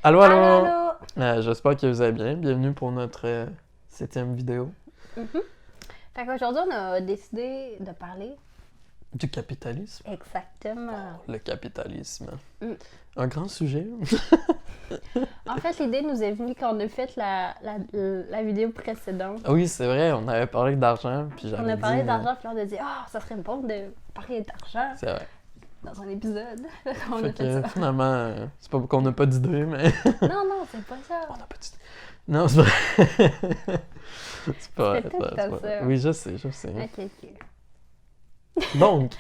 Allô, Allô, allô! allô! J'espère que vous allez bien. Bienvenue pour notre 7e vidéo Mhm. Fait qu'aujourd'hui, on a décidé de parler du capitalisme. exactement. Le capitalisme. Mm. Un grand sujet. En fait, l'idée nous est venue quand on a fait la vidéo précédente. Oui, c'est vrai, on avait parlé d'argent, puis On j'avais a dit... parlé d'argent, puis là, on a dit « Ah, ça serait bon de parler d'argent c'est vrai. dans un épisode. » On Fait a fait que ça. finalement, c'est pas qu'on n'a pas d'idée, mais... Non, non, c'est pas ça. on n'a pas d'idée. Non, c'est pas... c'est pas vrai, C'était tout le c'est temps pas vrai. ça. Oui, je sais. Ok, ok. Donc,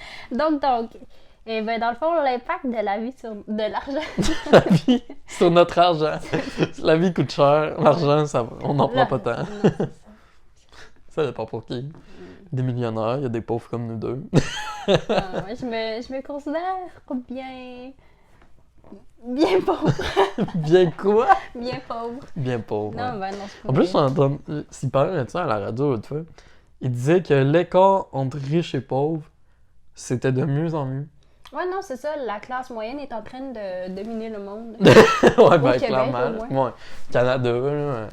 Donc, et ben dans le fond, l'impact de la vie sur de l'argent. la vie, sur notre argent. La vie coûte cher, l'argent, ça, on n'en prend pas tant. Non, c'est ça. Ça dépend pour qui. Des millionnaires, il y a des pauvres comme nous deux. Ah, moi, je me considère comme bien pauvre. Bien quoi? Bien pauvre. Bien pauvre. Non, Ouais. ben non, c'est pas En plus, vrai. j'entends. S'il parlait de ça à la radio l'autre fois, il disait que l'écart entre riches et pauvres, c'était de mieux en mieux. Ouais, non, c'est ça. La classe moyenne est en train de dominer le monde. Ouais, ben Québec, clairement. au moins. Ouais. Canada, là.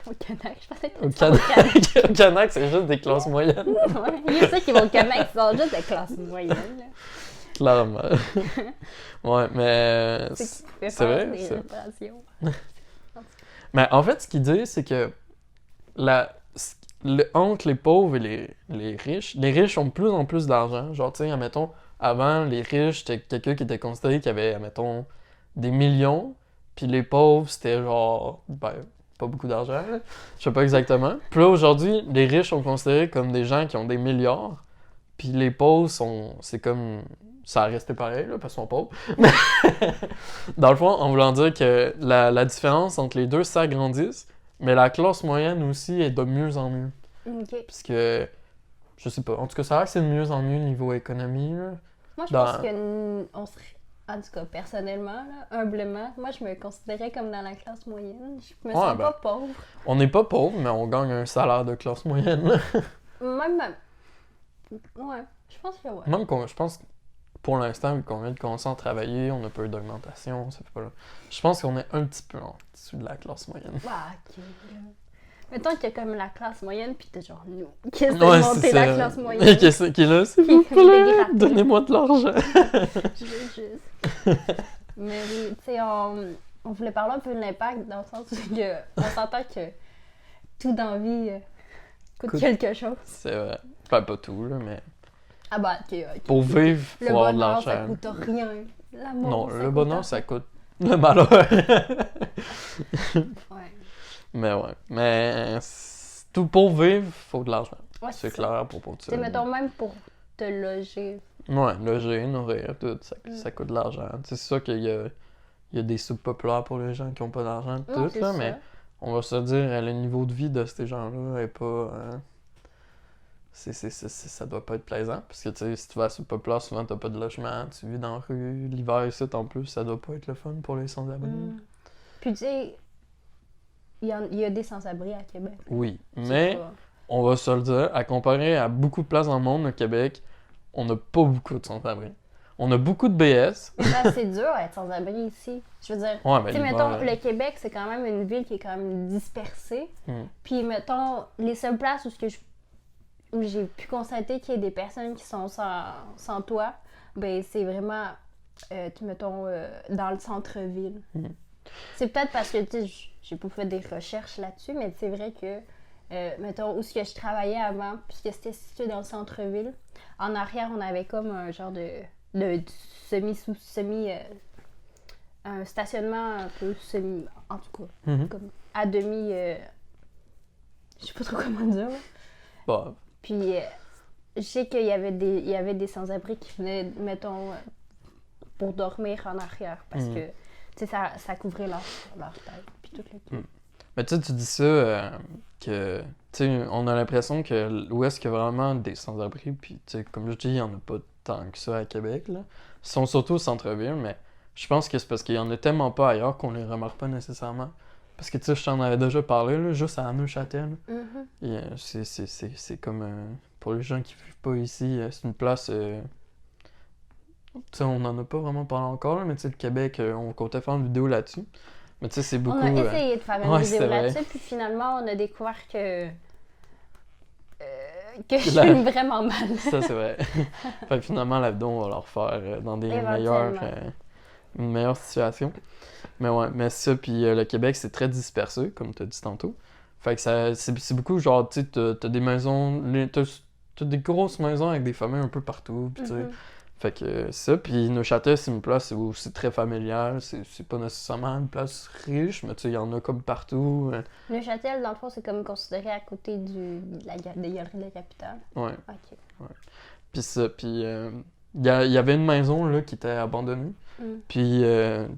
Au Canac. Je pensais que Au tu au Canac. Au Canac, c'est juste des classes moyennes. Ouais, il y a ceux qui vont au Canac qui sont juste de classe moyenne. Là. Clairement. Ouais, mais. C'est qui fait C'est faire vrai, des ça. réparations. Mais en fait, ce qu'il dit, c'est que la, entre les pauvres et les riches ont de plus en plus d'argent. Genre, tu sais, admettons, avant, les riches, c'était quelqu'un qui était considéré qui avait, admettons, des millions, puis les pauvres, c'était genre, ben, pas beaucoup d'argent, là. Je sais pas exactement. Puis là, aujourd'hui, les riches sont considérés comme des gens qui ont des milliards, puis les pauvres c'est comme, ça a resté pareil, là, parce qu'ils sont pauvres. Dans le fond, en voulant dire que la différence entre les deux s'agrandisse, mais la classe moyenne aussi est de mieux en mieux. Ok. Puisque, je sais pas, en tout cas, ça a l'air que c'est de mieux en mieux niveau économie, là. Moi, je Dans- pense que on serait. En tout cas, personnellement, là, humblement, moi, je me considérais comme dans la classe moyenne. Je me Ouais, sens ben. pas pauvre. On n'est pas pauvre, mais on gagne un salaire de classe moyenne, là. Même. Ouais, je pense que ouais. Même je pense que pour l'instant, vu qu'on vient de commencer à travailler, on n'a pas eu d'augmentation, ça fait pas là. Je pense qu'on est un petit peu en dessous de la classe moyenne. Bah, ok. Là. Mettons qu'il y a comme la classe moyenne, puis t'es genre nous, qui essaie Ouais, de c'est monter ça. la classe moyenne. Qu'est-ce qui est là, s'il Qui vous plaît? dégrappe. Donnez-moi de l'argent. Je veux juste. Mais oui, tu sais, on voulait parler un peu de l'impact dans le sens où on s'entend que tout dans la vie coûte quelque chose. C'est vrai. Enfin, pas tout, là, mais Ah bah, ok. pour vivre, Le faut avoir de bonheur, ça l'argent. coûte rien. L'amour, Non, ça le coûte bonheur, rien. ça coûte le malheur. Ouais. Mais ouais. Mais tout pour vivre, faut de l'argent. Ouais, C'est ça. clair pour Tu sais, mettons même pour te loger. Ouais, loger, nourrir, tout, ça coûte de l'argent. Tu sais, c'est sûr il y a des soupes populaires pour les gens qui ont pas d'argent, Non, tout, c'est là, ça. mais on va se dire, le niveau de vie de ces gens-là est pas. Ça doit pas être plaisant. Parce que, tu sais, si tu vas à la soupe populaire, souvent t'as pas de logement, tu vis dans la rue, l'hiver ici, en plus, ça doit pas être le fun pour les sans-abri. Puis tu sais, il y a des sans-abri à Québec. Oui, C'est mais pas- on va se le dire, à comparer à beaucoup de places dans le monde, au Québec, on n'a pas beaucoup de sans-abri. On a beaucoup de BS. Ben, c'est dur à être sans-abri ici. Je veux dire, Ouais, tu mais sais, l'hiver, mettons, le Québec, c'est quand même une ville qui est quand même dispersée. Hmm. Puis, mettons, les seules places où j'ai pu constater qu'il y a des personnes qui sont sans toit, ben, c'est vraiment, mettons, dans le centre-ville. Hmm. C'est peut-être parce que, tu sais, j'ai pas fait des recherches là-dessus, mais c'est vrai que, mettons, où ce que je travaillais avant, puisque c'était situé dans le centre-ville, en arrière, on avait comme un genre de un stationnement un peu semi, en tout cas, Mhm. comme à demi, je sais pas trop comment dire. Là. Bah, Puis, je sais qu'il y avait des sans-abri qui venaient, mettons, pour dormir en arrière, parce Mhm. que, tu sais, ça couvrait leur tête, puis tout le Mhm. Mais tu sais, tu dis ça, que, tu sais, on a l'impression que l'Ouest, il y a vraiment des sans-abri, puis, tu sais, comme je dis, il n'y en a pas tant que ça à Québec, là. Ils sont surtout au centre-ville, mais je pense que c'est parce qu'il y en a tellement pas ailleurs qu'on les remarque pas nécessairement. Parce que, tu sais, je t'en avais déjà parlé, là, juste à Neuchâtel. Mhm. Et c'est comme, pour les gens qui vivent pas ici, c'est une place, tu sais, on en a pas vraiment parlé encore, là, mais tu sais, le Québec, on comptait faire une vidéo là-dessus. Mais tu sais, c'est On beaucoup... a essayé de faire une ouais, vidéo c'est vrai. là-dessus, puis finalement, on a découvert que je La- filme vraiment mal. Ça, c'est vrai. Fait que finalement, la vidéo, on va la refaire dans des Éventuellement. une meilleure situation. Mais ouais, mais ça, puis le Québec, c'est très dispersé, comme tu as dit tantôt. Fait que c'est beaucoup genre, tu sais, t'as des maisons, t'as des grosses maisons avec des familles un peu partout, puis tu sais. Mhm. Fait que ça, puis Neuchâtel, c'est une place où c'est très familial, c'est pas nécessairement une place riche, mais tu sais, il y en a comme partout. Neuchâtel, dans le fond, c'est comme considéré à côté des Galeries de la Capitale. Ouais. Ok. Puis ça, puis il y avait une maison là qui était abandonnée. Mm. Puis, tu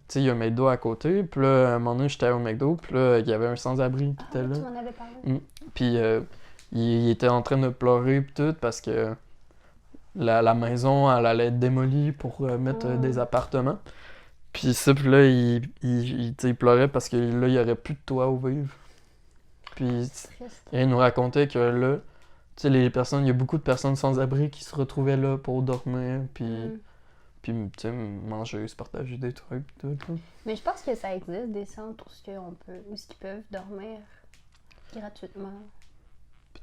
sais, il y a un McDo à côté. Puis là, à un moment donné, j'étais au McDo. Puis là, il y avait un sans-abri qui était Ah, là. tu m'en avais parlé. Puis, il était en train de pleurer puis tout parce que la maison, elle allait être démolie pour mettre des appartements. Puis ça, puis là, tu sais, il pleurait parce que là, il n'y aurait plus de toit où vivre. Puis, Triste. il nous racontait que là, tu sais, il y a beaucoup de personnes sans-abri qui se retrouvaient là pour dormir. Puis... Mm. Puis, tu sais, manger, se partager des trucs, tout, là. Mais je pense que ça existe des centres où ils peuvent dormir gratuitement.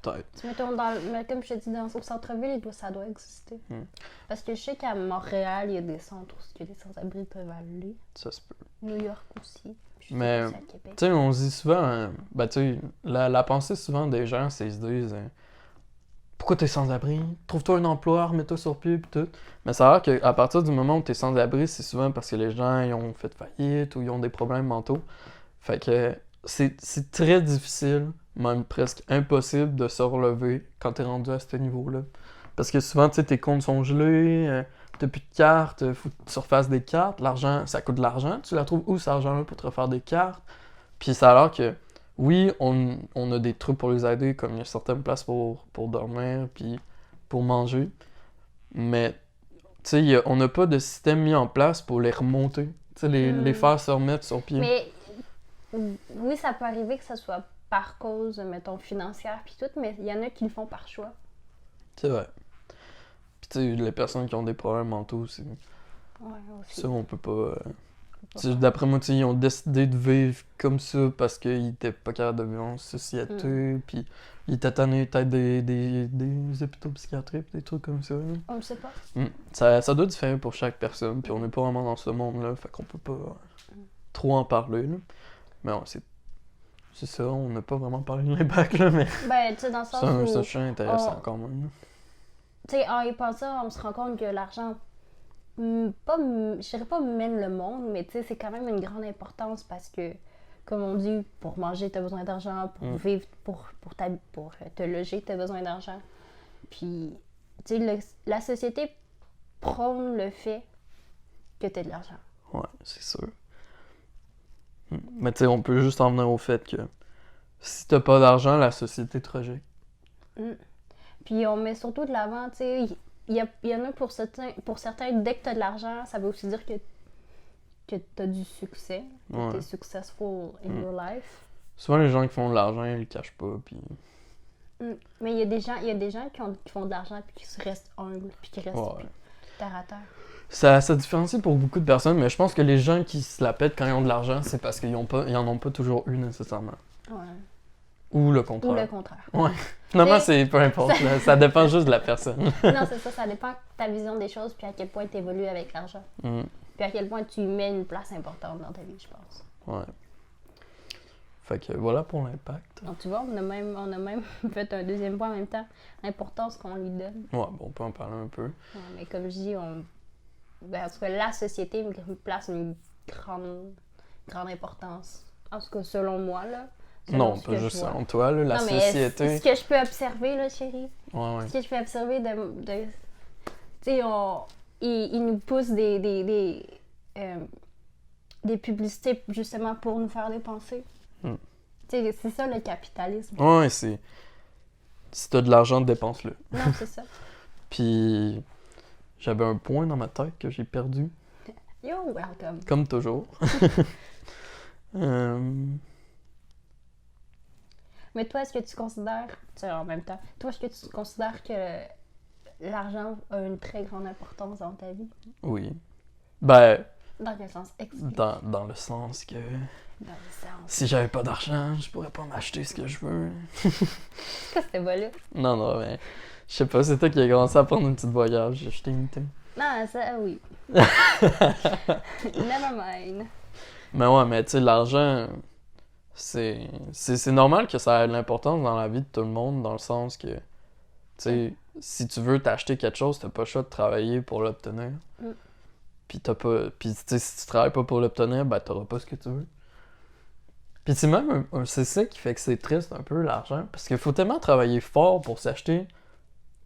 Peut-être. Tu mettons mais comme je te dis, au centre-ville, ça doit exister. Mm. Parce que je sais qu'à Montréal, il y a des centres où les sans-abri peuvent aller. Ça se peut. New York aussi. Puis je Mais, sais que c'est à Québec. tu sais, on se dit souvent, ben, tu sais, la pensée souvent des gens, c'est ils se disent, pourquoi t'es sans-abri? Trouve-toi un emploi, remets-toi sur pied, pis tout. Mais ça a l'air qu'à partir du moment où t'es sans-abri, c'est souvent parce que les gens, ils ont fait faillite ou ils ont des problèmes mentaux. Fait que c'est très difficile, même presque impossible de se relever quand t'es rendu à ce niveau-là. Parce que souvent, tu sais, tes comptes sont gelés, t'as plus de cartes, faut que tu refasses des cartes. L'argent, ça coûte de l'argent. Tu la trouves où, cet argent-là, pour te refaire des cartes? Puis ça a l'air que, oui, on a des trucs pour les aider, comme il y a certaines places pour dormir, puis pour manger. Mais, tu sais, on n'a pas de système mis en place pour les remonter. Tu sais, les faire se remettre sur pied. Mais oui, ça peut arriver que ça soit par cause, mettons, financière puis tout, mais il y en a qui le font par choix. C'est vrai. Puis, tu sais, les personnes qui ont des problèmes mentaux, c'est... Ouais, aussi. Ça, on peut pas... Tu sais, d'après moi, tu sais, ils ont décidé de vivre comme ça parce qu'ils étaient pas capables de vivre en société, puis ils étaient tannés peut-être des hôpitaux psychiatriques, des trucs comme ça. Là. On le sait pas. Ça doit différer pour chaque personne, puis on n'est pas vraiment dans ce monde-là, fait qu'on peut pas trop en parler. Là. Mais ouais, c'est ça, on n'a pas vraiment parlé de l'impact, là, mais Ben, tu sais, dans le sens où... c'est un sujet intéressant quand même. là. Tu sais, en y pensant, on se rend compte que l'argent, je dirais pas mène le monde, mais tu sais, c'est quand même une grande importance parce que, comme on dit, pour manger, t'as besoin d'argent, pour vivre, pour te loger, t'as besoin d'argent. Puis, tu sais, la société prône le fait que t'aies de l'argent. Ouais, c'est sûr. Mais tu sais, on peut juste en venir au fait que si t'as pas d'argent, la société te rejette. Puis on met surtout de l'avant, tu sais, il y en a pour certains, dès que tu as de l'argent, ça veut aussi dire que tu as du succès, que tu es successful in your life. Souvent, les gens qui font de l'argent, ils le cachent pas, puis... Mais il y a des gens qui font de l'argent puis qui restent humbles, puis qui restent puis terre à terre. Ça différencie pour beaucoup de personnes, mais je pense que les gens qui se la pètent quand ils ont de l'argent, c'est parce qu'ils en ont pas toujours eu nécessairement. Ouais. Ou le contraire. Ou le contraire. Ouais. Finalement, c'est peu importe. Là. Ça dépend juste de la personne. Non, c'est ça. Ça dépend de ta vision des choses puis à quel point tu évolues avec l'argent. Puis à quel point tu y mets une place importante dans ta vie, je pense. Ouais. Fait que voilà pour l'impact. Donc tu vois, on a même fait un deuxième point en même temps. L'importance qu'on lui donne. Ouais, bon, on peut en parler un peu. Ouais, mais comme je dis, en tout cas, la société place une grande importance. En tout cas, selon moi, là. Non, pas juste selon toi, là, la société. Ce que je peux observer, là, chérie. Ouais. Ce que je peux observer tu sais, ils nous poussent des publicités justement pour nous faire dépenser. Tu sais, c'est ça le capitalisme. Ouais, c'est... Si t'as de l'argent, dépense-le. Non, c'est ça. Puis... J'avais un point dans ma tête que j'ai perdu. You're welcome. Comme toujours. Mais toi, est-ce que tu considères, en même temps, est-ce que tu considères que l'argent a une très grande importance dans ta vie? Oui. Ben... Dans quel sens? Dans le sens que... Dans le sens. Si j'avais pas d'argent, je pourrais pas m'acheter ce que je veux. C'est quoi cette voix-là? Non, mais je sais pas, c'est toi qui as commencé à prendre une petite voyage, je t'ai imité. Non, ça, oui. Never mind. Mais ouais, mais tu sais, l'argent, c'est normal que ça ait de l'importance dans la vie de tout le monde, dans le sens que, tu sais, si tu veux t'acheter quelque chose, t'as pas le choix de travailler pour l'obtenir. Puis tu sais, si tu travailles pas pour l'obtenir, ben t'auras pas ce que tu veux. Puis c'est même, c'est ça qui fait que c'est triste un peu, l'argent, parce qu'il faut tellement travailler fort pour s'acheter, tu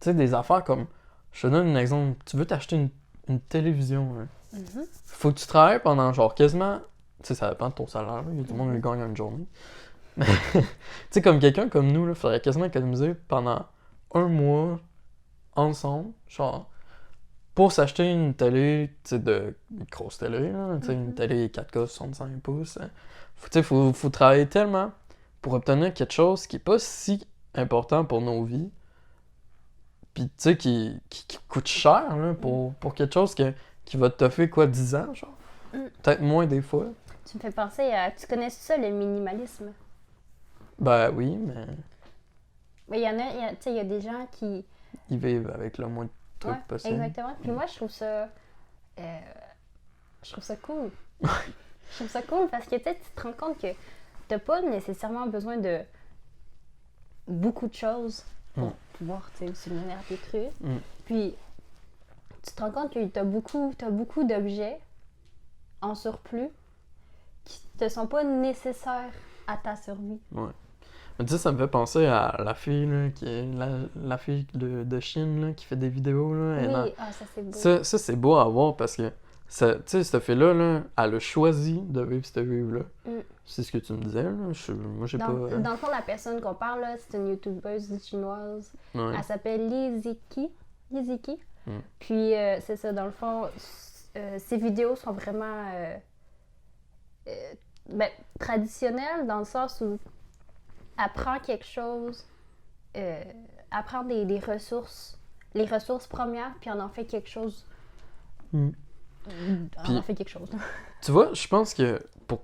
sais, des affaires comme, je te donne un exemple, tu veux t'acheter une télévision, hein. Faut que tu travailles pendant genre quasiment, tu sais, ça dépend de ton salaire, là. Il y a tout le monde qui gagne une journée. Mais, tu sais, comme quelqu'un comme nous, il faudrait quasiment économiser pendant 1 mois ensemble, genre, pour s'acheter une télé, tu sais, une grosse télé, là, tu sais, une télé 4K 65 pouces. Hein. Faut travailler tellement pour obtenir quelque chose qui est pas si important pour nos vies, puis tu sais, qui coûte cher, là, pour quelque chose qui va te toffer, quoi, 10 ans, genre? Peut-être moins des fois. Tu me fais penser à... Tu connais ça, le minimalisme? Ben oui, mais Mais tu sais, il y a des gens qui... ils vivent avec le moins de trucs possible. Exactement. Puis moi, je trouve ça cool. Je trouve ça cool parce que tu sais, tu te rends compte que t'as pas nécessairement besoin de beaucoup de choses pour pouvoir, tu sais, subvenir à tes trucs. Puis, tu te rends compte que t'as beaucoup d'objets en surplus qui te sont pas nécessaires à ta survie. Ouais. Mais tu sais, ça me fait penser à la fille, là, qui est la fille de Chine, là, qui fait des vidéos, là. Oui, ça c'est beau. Ça, c'est beau à voir parce que, tu sais, cette fille-là, là, elle a choisi de vivre cette vie-là. C'est ce que tu me disais, là. Moi, j'ai pas... Dans le fond, la personne qu'on parle, là, c'est une youtubeuse chinoise. Ouais. Elle s'appelle Li Ziki. Puis, c'est ça, dans le fond, ses vidéos sont vraiment traditionnelles dans le sens où elle prend quelque chose, elle prend des ressources, les ressources premières, puis on en fait quelque chose. On en fait quelque chose. Tu vois, je pense que,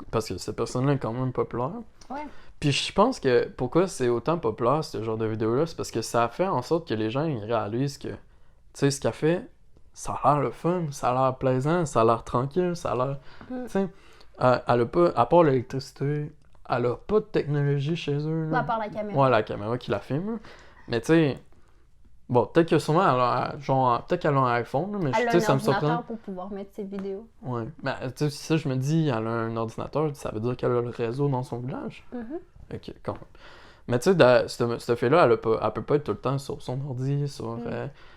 parce que cette personne-là est quand même populaire, Ouais. puis je pense que pourquoi c'est autant populaire, ce genre de vidéo-là, c'est parce que ça a fait en sorte que les gens ils réalisent que, tu sais, ce qu'elle fait, ça a l'air le fun, ça a l'air plaisant, ça a l'air tranquille, ça a l'air... Tu sais, elle a pas, à part l'électricité, elle a pas de technologie chez eux. Là. À part la caméra. Ouais, la caméra qui la filme. Là. Mais tu sais, bon, peut-être que sûrement, peut-être qu'elle a un iPhone, là, mais Elle tu a sais, un ça me surprend. ordinateur pour pouvoir mettre ses vidéos. Ouais, mais tu sais, ça, je me dis, elle a un ordinateur, ça veut dire qu'elle a le réseau dans son village. Ok, quand même. Mais tu sais, cette fille-là, elle peut pas être tout le temps sur son ordi, sur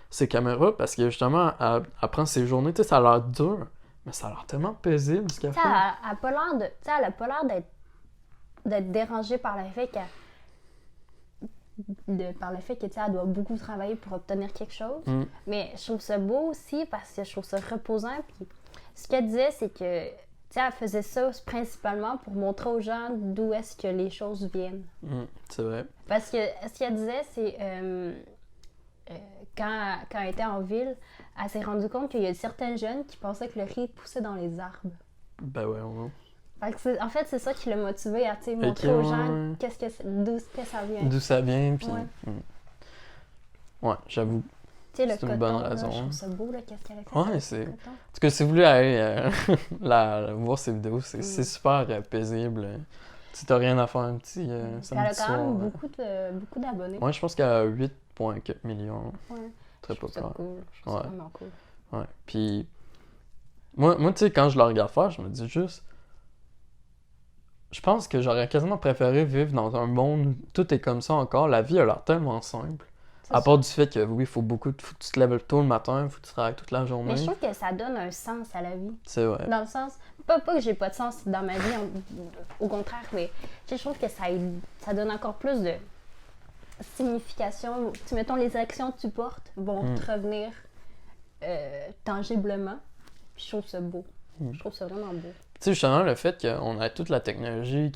ses caméras, parce que justement, elle prend ses journées, tu sais, ça a l'air dur, mais ça a l'air tellement paisible ce qu'elle fait. Elle a pas l'air d'être dérangée par le fait que tu sais, elle doit beaucoup travailler pour obtenir quelque chose. Mais je trouve ça beau aussi parce que je trouve ça reposant. Puis ce qu'elle disait, c'est que tu sais, elle faisait ça principalement pour montrer aux gens d'où est-ce que les choses viennent. C'est vrai. Parce que ce qu'elle disait, c'est quand elle était en ville, elle s'est rendue compte qu'il y a certains jeunes qui pensaient que le riz poussait dans les arbres. Ben ouais, on En fait, c'est ça qui l'a motivé à montrer aux gens d'où ça vient. D'où ça vient, puis... Ouais. Ouais, j'avoue. Tu sais, le C'est une coton, bonne là, raison. je trouve ça beau, là, qu'est-ce qu'elle a fait. Ouais, avec c'est... le En coton. tout cas, si vous voulez aller voir ces vidéos, c'est super paisible. Si t'as rien à faire un petit Elle a samedi quand soir. même beaucoup d'abonnés. Ouais, je pense qu'elle a 8,4 millions. Ouais. Très Je trouve ça populaire. cool. Je trouve ça vraiment cool. Ouais. Puis, moi tu sais, quand je la regarde faire, je me dis juste... Je pense que j'aurais quasiment préféré vivre dans un monde où tout est comme ça encore. La vie a l'air tellement simple. À part du fait que, oui, faut que tu te lèves tôt le matin, faut que tu travailles toute la journée. Mais je trouve que ça donne un sens à la vie. C'est vrai. Dans le sens... Pas que j'ai pas de sens dans ma vie, au contraire, mais je trouve que ça donne encore plus de signification. Mettons, les actions que tu portes vont te revenir tangiblement. Puis je trouve ça beau. Je trouve ça vraiment beau. Tu sais, justement, le fait qu'on a toute la technologie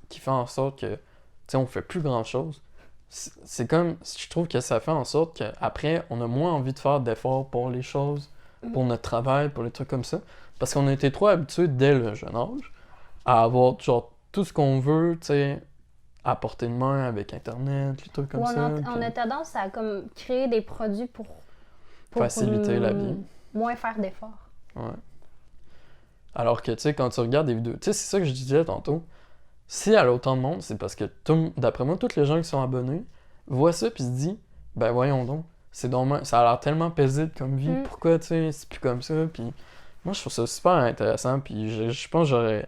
qui fait en sorte que, tu sais, on fait plus grand-chose, c'est comme, je trouve que ça fait en sorte qu'après, on a moins envie de faire d'efforts pour les choses, pour notre travail, pour les trucs comme ça, parce qu'on a été trop habitués dès le jeune âge à avoir, genre, tout ce qu'on veut, tu sais, à portée de main avec Internet, les trucs comme Ou ça. on puis a tendance à comme créer des produits pour faciliter la vie. moins faire d'efforts. Ouais. Alors que, tu sais, quand tu regardes des vidéos, tu sais, c'est ça que je disais tantôt. Si elle a autant de monde, c'est parce que, d'après moi, tous les gens qui sont abonnés voient ça puis se disent, ben voyons donc, ça a l'air tellement paisible comme vie, pourquoi, tu sais, c'est plus comme ça, puis moi, je trouve ça super intéressant, puis je pense que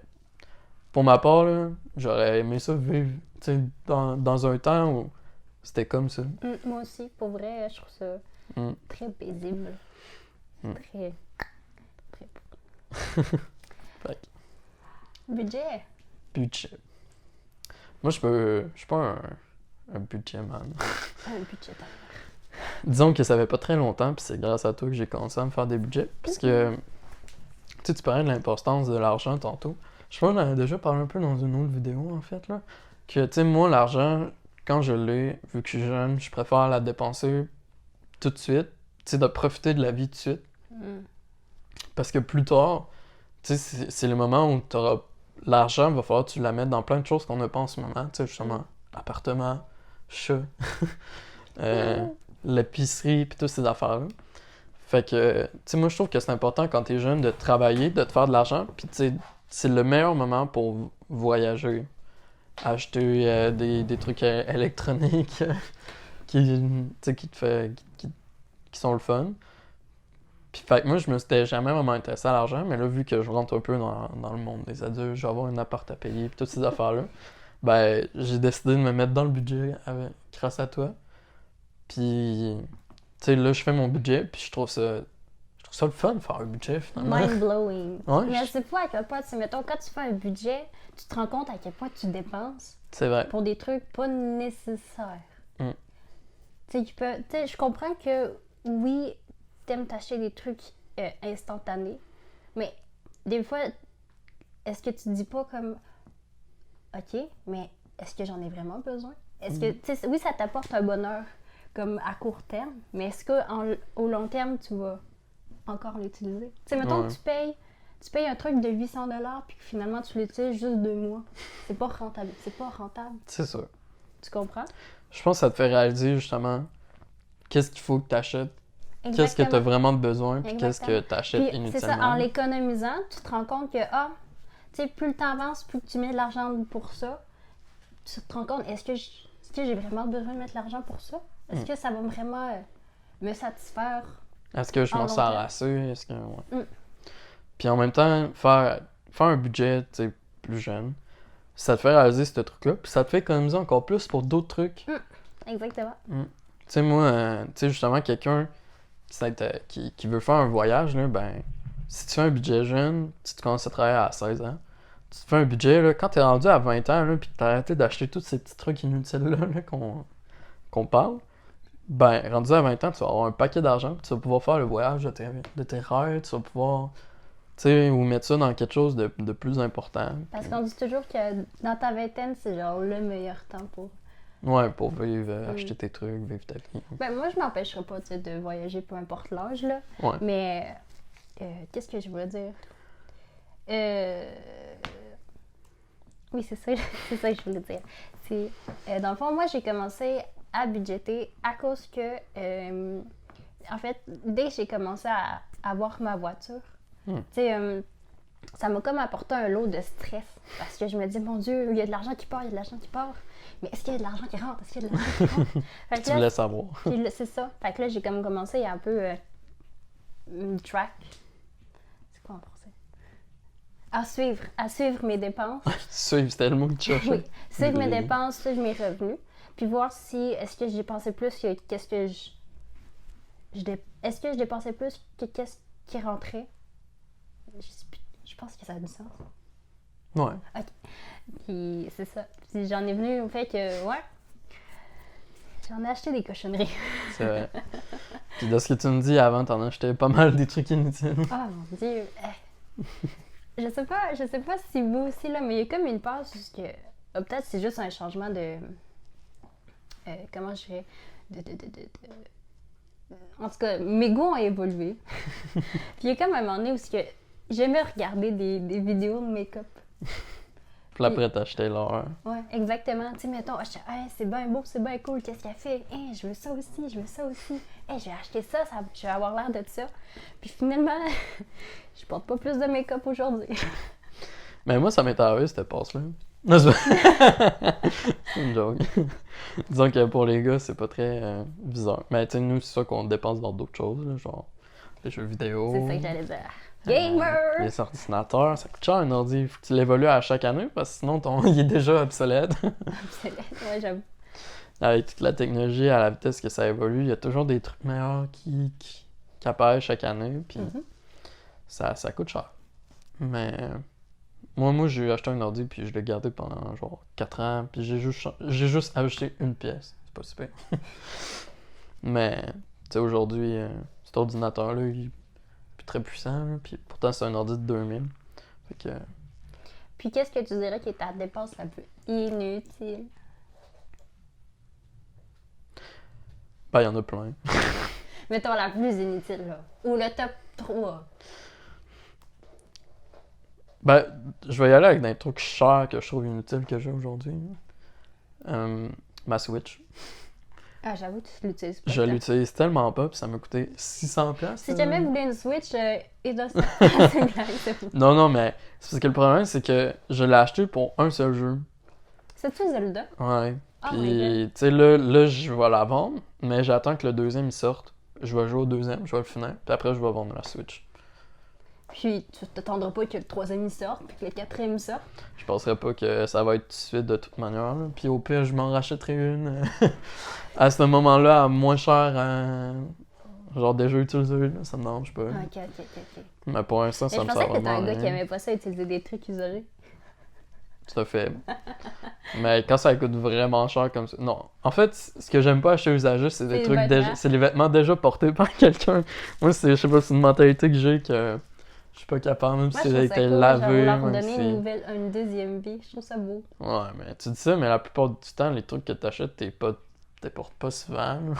pour ma part, là, j'aurais aimé ça vivre, tu sais, dans un temps où c'était comme ça. Moi aussi, pour vrai, je trouve ça très paisible. Très, très... Fait Budget. budget. Moi, je suis pas un budget man. Un budget. Disons que ça fait pas très longtemps, puis c'est grâce à toi que j'ai commencé à me faire des budgets, parce que, tu parlais de l'importance de l'argent tantôt. Je pense qu'on en a déjà parlé un peu dans une autre vidéo, en fait, là. Que, tu sais, moi, l'argent, quand je l'ai, vu que je suis jeune, je préfère la dépenser tout de suite, tu sais, de profiter de la vie tout de suite. Parce que plus tard, tu sais, c'est le moment où t'auras l'argent, va falloir que tu la mettes dans plein de choses qu'on n'a pas en ce moment, tu sais, justement, appartement, chat, l'épicerie, puis toutes ces affaires-là. Fait que, tu sais, moi, je trouve que c'est important quand t'es jeune de travailler, de te faire de l'argent, puis tu sais, c'est le meilleur moment pour voyager, acheter des trucs électroniques qui sont le fun. Puis fait que moi, je me suis jamais vraiment intéressé à l'argent, mais là, vu que je rentre un peu dans le monde des adultes, je vais avoir un appart à payer, puis toutes ces affaires-là, ben, j'ai décidé de me mettre dans le budget grâce à toi. Puis, tu sais, là, je fais mon budget, puis je trouve ça le fun de faire un budget, finalement. Mind-blowing. Ouais, Mais c'est fou à quel point, mettons, quand tu fais un budget, tu te rends compte à quel point tu dépenses c'est vrai. pour des trucs pas nécessaires. Tu sais, je comprends que, oui, t'aimes t'acheter des trucs instantanés, mais des fois, est-ce que tu te dis pas comme, OK, mais est-ce que j'en ai vraiment besoin? Est-ce que, tu sais, oui, ça t'apporte un bonheur comme à court terme, mais est-ce qu'au long terme, tu vas encore l'utiliser? Tu sais, mettons que tu payes un truc de 800$ puis que finalement, tu l'utilises juste 2 mois. C'est pas rentable. C'est ça. Tu comprends? Je pense que ça te fait réaliser, justement, qu'est-ce qu'il faut que tu achètes. Qu'est-ce que tu as vraiment besoin, puis qu'est-ce que tu achètes inutilement. C'est ça, en l'économisant, tu te rends compte que, tu sais, plus le temps avance, plus tu mets de l'argent pour ça, tu te rends compte, est-ce que j'ai vraiment besoin de mettre de l'argent pour ça? Est-ce que ça va vraiment me satisfaire? Est-ce que je m'en sers assez? Est-ce que... Ouais. Puis en même temps, faire un budget, tu sais, plus jeune, ça te fait réaliser ce truc-là, puis ça te fait économiser encore plus pour d'autres trucs. Exactement. Tu sais, moi, tu sais, justement, quelqu'un qui veut faire un voyage, là, ben, si tu fais un budget jeune, tu te commences à travailler à 16 ans, tu te fais un budget, là, quand t'es rendu à 20 ans, là, pis que t'as arrêté d'acheter tous ces petits trucs inutiles-là qu'on parle, ben, rendu à 20 ans, tu vas avoir un paquet d'argent, pis tu vas pouvoir faire le voyage de tes rêves, tu vas pouvoir, tu sais, ou mettre ça dans quelque chose de plus important. Parce qu'on dit toujours que dans ta vingtaine, c'est genre le meilleur temps pour... Ouais, pour vivre, acheter tes trucs, vivre ta vie. Ben, moi, je m'empêcherai pas, tu sais, de voyager, peu importe l'âge, là. Ouais. Mais, qu'est-ce que je voulais dire? Oui, c'est ça que je voulais dire. C'est, dans le fond, moi, j'ai commencé à budgéter à cause que, en fait, dès que j'ai commencé à avoir ma voiture, tu sais, ça m'a comme apporté un lot de stress. Parce que je me dis, mon Dieu, il y a de l'argent qui part, il y a de l'argent qui part. Mais est-ce qu'il y a de l'argent qui rentre? Est-ce qu'il y a de l'argent qui rentre? Fait que Tu voulais savoir. c'est ça. Fait que là, j'ai comme commencé à un peu track. C'est quoi en français? À suivre mes dépenses. Suivre, c'était le mot que tu cherchais. Oui. Suivre mes dépenses, suivre mes revenus. Puis voir si, est-ce que j'ai dépensé plus que qu'est-ce que est-ce que je dépensais plus que qu'est-ce qui rentrait? Je pense que ça a du sens. Ouais. OK. Puis c'est ça. Puis j'en ai venu au fait que, ouais, j'en ai acheté des cochonneries. C'est vrai. Puis de ce que tu me dis avant, t'en as acheté pas mal des trucs inutiles. Oh mon Dieu. Je sais pas si vous aussi, là, mais il y a comme une passe que peut-être c'est juste un changement de... comment je dirais? En tout cas, mes goûts ont évolué. Puis il y a comme un moment donné où j'aimais regarder des vidéos de make-up. Puis après, t'achetais l'heure. Ouais, exactement. Tu sais, mettons, hey, c'est bien beau, c'est bien cool, qu'est-ce qu'elle fait? Hey, je veux ça aussi, je veux ça aussi. Hey, je vais acheter ça, je vais avoir l'air de ça. Puis finalement, je porte pas plus de make-up aujourd'hui. Mais moi, ça m'est arrivé, cette passe-là. Non, c'est une joke. Disons que pour les gars, c'est pas très bizarre. Mais tu sais, nous, c'est ça qu'on dépense dans d'autres choses, là, genre les jeux vidéo. C'est ça que j'allais dire. Gamer! Les ordinateurs, ça coûte cher un ordi. Il faut que tu l'évolues à chaque année parce que sinon, il est déjà obsolète. Obsolète, ouais, j'avoue. Avec toute la technologie, à la vitesse que ça évolue, il y a toujours des trucs meilleurs qui apparaissent chaque année. Puis ça coûte cher. Mais moi, j'ai acheté un ordi puis je l'ai gardé pendant genre 4 ans. Puis j'ai juste acheté une pièce. C'est pas super. Mais tu sais, aujourd'hui, cet ordinateur-là, il est plus très puissant. Là, puis pourtant, c'est un ordi de 2000. Fait que... Puis qu'est-ce que tu dirais qui est ta dépense la plus inutile? Ben, il y en a plein. Mettons la plus inutile, là. Ou le top 3. Ben, je vais y aller avec des trucs chers que je trouve inutiles que j'ai aujourd'hui. Ma Switch. Ah, j'avoue, tu l'utilises pas. Je l'utilise tellement pas, puis ça m'a coûté 600$. Si jamais vous voulez une Switch, et dans c'est une blague, c'est bon. Non, mais c'est parce que le problème, c'est que je l'ai acheté pour un seul jeu. C'est-tu Zelda? Ouais. Oh my Puis, tu sais, là, je vais la vendre, mais j'attends que le deuxième il sorte. Je vais jouer au deuxième, je vais le finir, puis après, je vais vendre la Switch. Puis, tu t'attendras pas que le troisième il sorte, puis que le quatrième sorte. Je penserais pas que ça va être tout de suite de toute manière. Là. Puis au pire, je m'en rachèterai une à ce moment-là à moins cher, genre déjà utilisé. Là, ça me dérange pas. Ok. Mais pour l'instant, ça me sert Je pensais que t'étais vraiment un gars rien. qui aimait pas ça, utiliser des trucs isolés. Tout à fait. Mais quand ça coûte vraiment cher comme ça... Non. En fait, ce que j'aime pas acheter usagé, c'est des C'est trucs les déjà... vêtements. C'est les vêtements déjà portés par quelqu'un. Moi, je sais pas, c'est une mentalité que j'ai que... Je suis pas capable, même Moi, si je ça a trouve ça été cool, lavé. genre, leur même donner si- une deuxième vie. Je trouve ça beau. Ouais, mais tu dis ça, mais la plupart du temps, les trucs que t'achètes, t'es portes pas souvent. Là.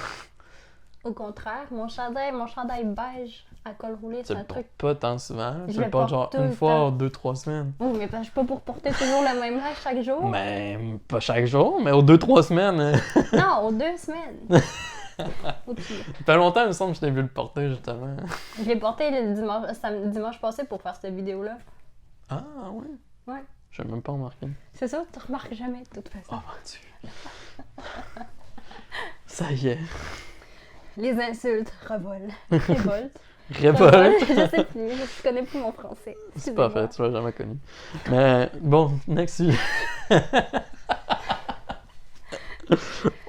Au contraire, mon chandail beige à col roulé, Tu c'est le un truc. portes pas tant souvent. Je Tu le le portes porte genre tout une le fois temps. ou 2-3 semaines. Oui, mais je suis pas pour porter toujours le même linge chaque jour. Mais pas chaque jour, mais aux 2-3 semaines. Hein. Non, aux 2 semaines. Au pire. Ça fait longtemps, il me semble que je t'ai vu le porter, justement. Je l'ai porté le dimanche passé pour faire cette vidéo-là. Ah, ouais? Ouais. Je même pas remarqué. C'est ça, tu remarques jamais de toute façon. Oh mon Dieu. Ça y est. Les insultes revolent. Révolte. Révolte. Je sais plus, je connais plus mon français. C'est pas fait, tu l'as jamais connu. Mais bon, next sujet.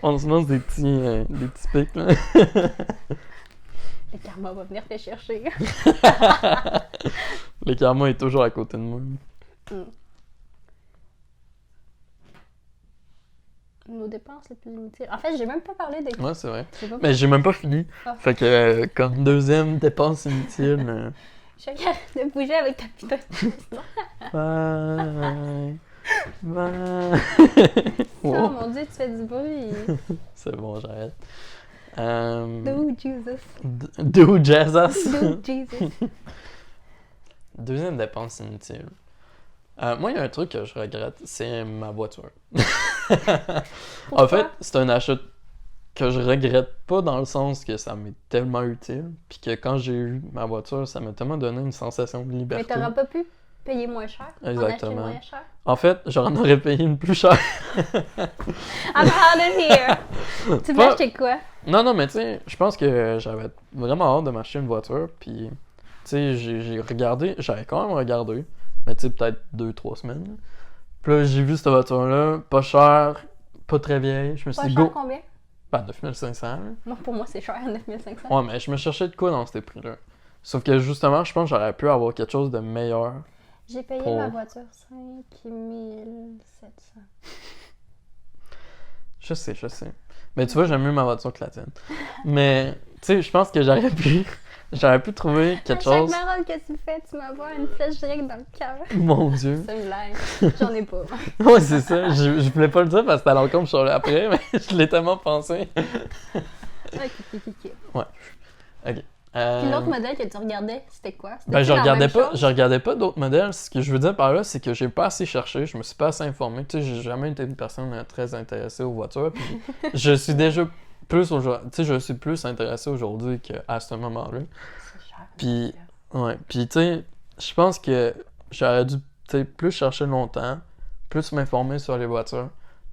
On se lance des petits pics, là. Le karma va venir te chercher. Le karma est toujours à côté de moi. Nos dépenses les plus inutiles. En fait, j'ai même pas parlé des. Ouais, c'est vrai. J'ai pas Mais j'ai même pas fini. Ah. Fait que, comme deuxième dépense inutile. Chacun de bouger avec ta putain de Bye. Bye. Oh Wow. mon dieu, tu fais du bruit. C'est bon, j'arrête. Do Jesus. Do Jesus. Do Jesus. Deuxième dépense inutile. Moi, il y a un truc que je regrette, c'est ma voiture. En Pourquoi? fait, c'est un achat que je regrette pas dans le sens que ça m'est tellement utile, puis que quand j'ai eu ma voiture, ça m'a tellement donné une sensation de Mais liberté. t'auras pas pu payer moins cher. En acheter Exactement. moins cher. En fait, j'en aurais payé une plus chère. I'm out of here. Tu veux Pas- acheter quoi? Non, mais tu sais, je pense que j'avais vraiment hâte de m'acheter une voiture, puis tu sais, j'ai regardé, j'avais quand même regardé, mais tu sais, peut-être 2-3 semaines. Là. Puis là, j'ai vu cette voiture-là, pas chère, pas très vieille, je me suis Pas dit, cher go! combien? Ben, 9500, là. Moi, pour moi, c'est cher, 9500. Ouais, mais je me cherchais de quoi dans ces prix-là? Sauf que justement, je pense que j'aurais pu avoir quelque chose de meilleur. J'ai payé Pour- ma voiture 5700. Je sais. Mais tu vois, j'aime mieux ma voiture que la tienne. Mais, tu sais, je pense que j'aurais pu trouver quelque À chaque chose. parole que tu fais, tu m'envoies une flèche directe dans le cœur. Mon Dieu. C'est une blague. J'en ai pas. Ouais, c'est ça. Je voulais pas le dire parce que c'était à l'encontre sur le après, mais je l'ai tellement pensé. Ok. Ok. Puis l'autre modèle que tu regardais, c'était quoi? Ben, je C'était-tu la même chose? regardais pas d'autres modèles. Ce que je veux dire par là, c'est que j'ai pas assez cherché, je me suis pas assez informé. Tu sais, j'ai jamais été une personne très intéressée aux voitures. Puis je suis déjà plus aujourd'hui. Tu sais, je suis plus intéressé aujourd'hui qu'à ce moment-là. C'est cher. Puis, ouais. Puis, tu sais, je pense que j'aurais dû, tu sais, plus chercher longtemps, plus m'informer sur les voitures.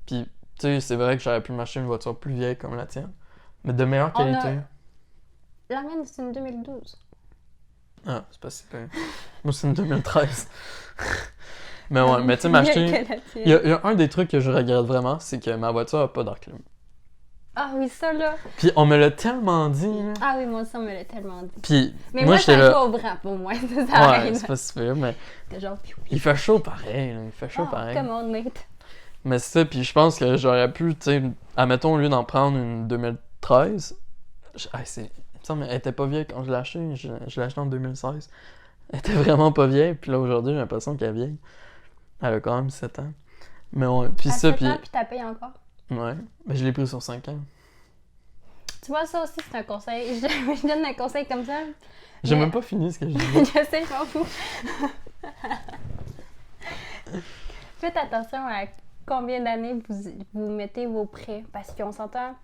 Puis, tu sais, c'est vrai que j'aurais pu m'acheter une voiture plus vieille comme la tienne, mais de meilleure On a- qualité. La mienne, c'est une 2012. Ah, c'est pas si pire. Moi, c'est une 2013. Mais ouais, mais tu sais, m'acheter. Mieux que la tienne. Il y a un des trucs que je regrette vraiment, c'est que ma voiture a pas d'air clim. Ah oui, ça là. Puis on me l'a tellement dit, là. Ah oui, moi aussi, on me l'a tellement dit. Puis Mais moi, j'étais ça là. joue au bras pour moi. Ça Ouais, arrive. c'est pas si pire, mais C'était genre, piou, piou. il fait chaud pareil, là. Il fait chaud Oh, pareil. come on, mate. Mais c'est ça, puis je pense que j'aurais pu, tu sais, admettons, au lieu d'en prendre une 2013, il me semble qu'elle était pas vieille quand je l'ai achetée, je l'ai achetée en 2016. Elle était vraiment pas vieille, puis là, aujourd'hui, j'ai l'impression qu'elle est vieille. Elle a quand même 7 ans. Mais ouais, puis À ça, 7 puis... ans, puis t'as payé encore. Ouais, mais je l'ai pris sur 5 ans. Tu vois, ça aussi, c'est un conseil. Je donne un conseil comme ça. J'ai Mais- même pas fini ce que je disais. Je sais, je m'en fous. Faites attention à combien d'années vous mettez vos prêts. Parce qu'on s'entend,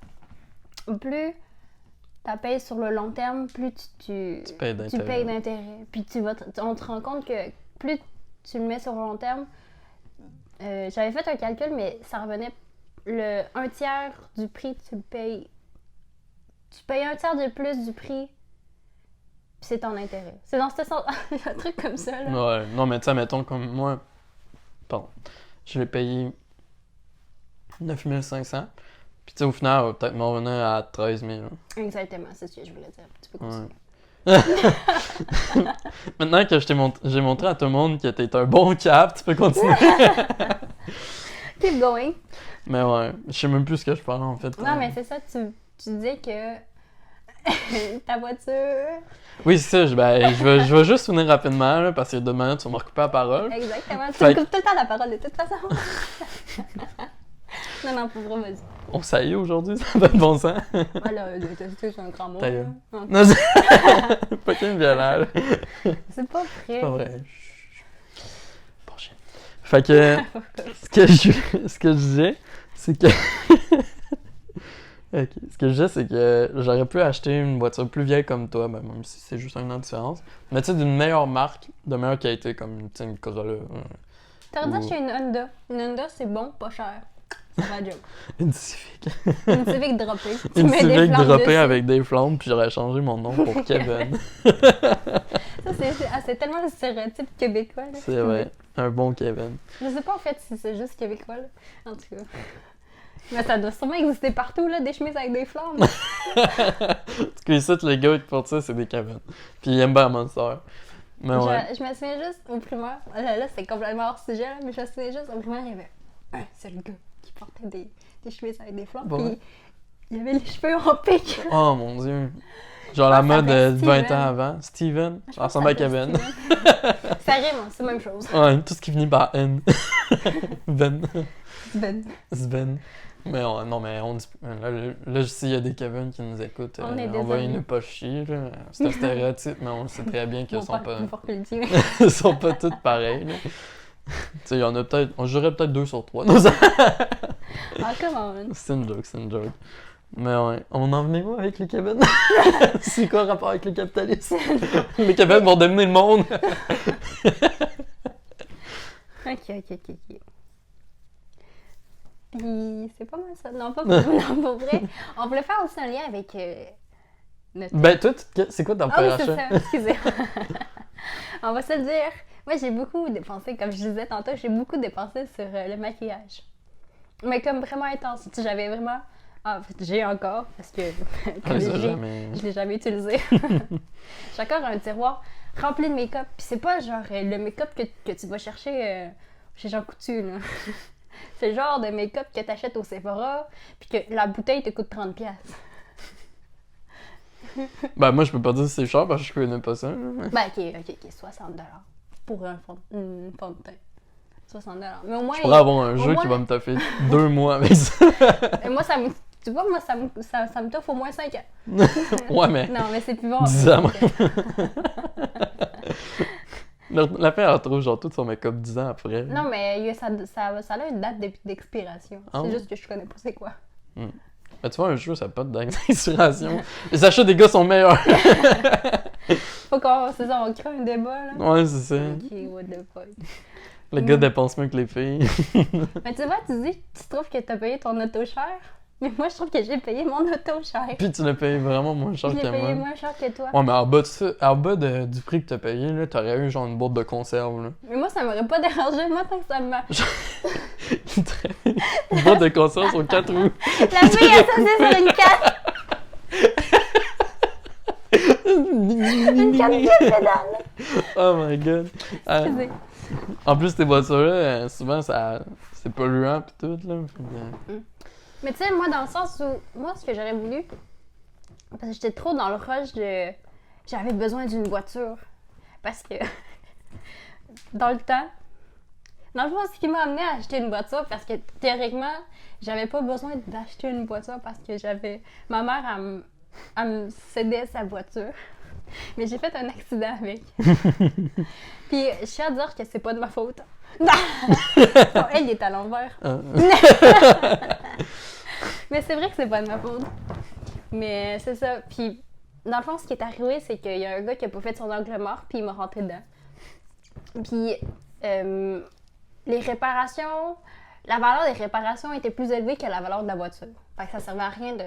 plus tu payes sur le long terme, plus tu payes d'intérêt. payes d'intérêt. Puis on te rend compte que plus tu le mets sur le long terme, j'avais fait un calcul, mais ça revenait le 1/3 du prix, tu le payes. Tu payes 1/3 de plus du prix, puis c'est ton intérêt. C'est dans ce sens, un truc comme ça, là. Ouais, non, mais tu sais, mettons comme moi, pardon, je l'ai payé 9500. Puis tu sais, au final, elle va peut-être m'en revenir à 13 000. Exactement, c'est ce que je voulais dire. Tu peux continuer. Ouais. Maintenant que j'ai montré à tout le monde que t'es un bon cap, tu peux continuer. Keep going. Mais ouais, je sais même plus ce que je parle en fait. Non, mais c'est ça, tu disais que ta voiture... Oui, c'est ça, je vais juste finir rapidement, là, parce que de manière, tu vas me recouper la parole. Exactement, tu Fait me coupes tout le temps la parole de toute façon. Non, pour vrai, vas-y. On saillit aujourd'hui, ça va de bon sens. Voilà, détester, c'est un grand mot. Ta gueule. là. Non, c'est pas qu'une violent, là. C'est pas C'est vrai. pas vrai. Bon chien. Fait que, ce que je disais, c'est que... Ok. Ce que je disais, c'est que j'aurais pu acheter une voiture plus vieille comme toi, ben, même si c'est juste un an de différence. Mais tu sais, d'une meilleure marque, de meilleure qualité, comme tu sais, une Corolla. T'aurais dit Ou- acheter une Honda. Une Honda, c'est bon, pas cher. Ça va joke. Une Civic. Une Civic droppée. Tu Une mets des Civic flammes droppée dessus. avec des flammes, puis j'aurais changé mon nom pour Kevin. Ça, c'est tellement le stéréotype québécois. Là. C'est vrai. Un bon Kevin. Je sais pas en fait si c'est juste québécois. Là. En tout cas. Mais ça doit sûrement exister partout, là, des chemises avec des flammes. Parce que ici, les gars qui portent ça, c'est des Kevin. Puis ils aiment bien Monster. Mais ouais. Je me souviens juste au primaire. Là c'est complètement hors sujet, là, mais je me souviens juste au primaire, il y avait un seul gars qui portait des chemises avec des flammes. Bon. Puis il avait les cheveux en pique. Oh mon dieu. Genre la Ça mode s'appelle 20 Steven. ans avant. Steven. Je Ça pense ressemble à que ça s'appelle Kevin. Steven. Ça rime, hein, c'est la même chose. Ouais, tout ce qui finit par N. Ben. Ben. Sven. Mais non, mais on dit. Là, s'il y a des Kevin qui nous écoutent, On est envoyez-nous pas chier. Là. C'est un stéréotype, mais on sait très bien qu'ils Bon, sont pas. pour que le dire. Ils sont pas tous pareils. Là. Tu sais, il y en a peut-être. On jurait peut-être 2 sur 3. Non, Ah, comment? c'est une joke, c'est une joke. Mais ouais, on en venait où avec les Kevin? C'est quoi le rapport avec le capitalisme? Les Kevin vont dominer le monde! Ok. Puis c'est pas mal ça. Non, pas non, pour vrai. On voulait faire aussi un lien avec notre... Ben, toi, c'est quoi ton Ah oui, premier c'est achat? ça, excusez. On va se le dire. Moi, j'ai beaucoup dépensé, comme je disais tantôt, j'ai beaucoup dépensé sur le maquillage. Mais comme vraiment intense. Tu sais, j'avais vraiment... Ah, en fait, j'ai encore, parce que comme ça, je l'ai jamais utilisé. J'ai encore un tiroir rempli de make-up. Puis c'est pas genre le make-up que tu vas chercher chez Jean Coutu, là. C'est le genre de make-up que t'achètes au Sephora, puis que la bouteille te coûte 30$. Ben, moi, je peux pas dire si c'est cher parce que je connais pas ça. Ben, ok, 60$ pour un fond de teint. 60$. Mais au moins, Je pourrais avoir un au jeu moins- qui va me toffer 2 mois avec ça. moi, ça me Tu vois, moi, ça me t'offre au moins 5 ans. Ouais, mais Non, mais c'est plus bon. 10 ans. La fille, elle retrouve genre tout son make-up 10 ans après. Non, mais ça a une date d'expiration. Ah C'est ouais? juste que je connais pas c'est quoi. Mais tu vois, un jeu, ça n'a pas de date d'inspiration. Les achats des gars sont meilleurs. Faut qu'on... C'est ça, on crée un débat, là. Ouais, c'est ça. Ok, what the fuck. Les gars dépensent mieux que les filles. Mais tu vois, tu dis, tu trouves que t'as payé ton auto cher? Mais moi, je trouve que j'ai payé mon auto cher. Puis tu l'as payé vraiment moins cher Je que l'ai payé moi. moins cher que toi. Ouais, mais en bas du prix que t'as payé, là, t'aurais eu genre une boîte de conserve, là. Mais moi, ça m'aurait pas dérangé, moi, tant que ça me... Une boîte de conserve sur 4 roues. La fille associée sur une canne! Une canne de pédale! Oh my god. Excusez. En plus, tes voitures-là, souvent, c'est polluant pis tout, là. Mais tu sais, moi, dans le sens où... Moi, ce que j'aurais voulu... Parce que j'étais trop dans le rush de... J'avais besoin d'une voiture. Parce que... Dans le temps... Dans le fond, ce qui m'a amené à acheter une voiture, parce que théoriquement, j'avais pas besoin d'acheter une voiture parce que j'avais... Ma mère, elle me cédait sa voiture. Mais j'ai fait un accident avec. Puis je suis à dire que c'est pas de ma faute. Non, elle est à l'envers. Mais c'est vrai que c'est pas de ma faute. Mais c'est ça. Puis dans le fond, ce qui est arrivé, c'est qu'il y a un gars qui a pas fait son angle mort, puis il m'a rentré dedans. Puis les réparations, la valeur des réparations était plus élevée que la valeur de la voiture. Fait que ça servait à rien de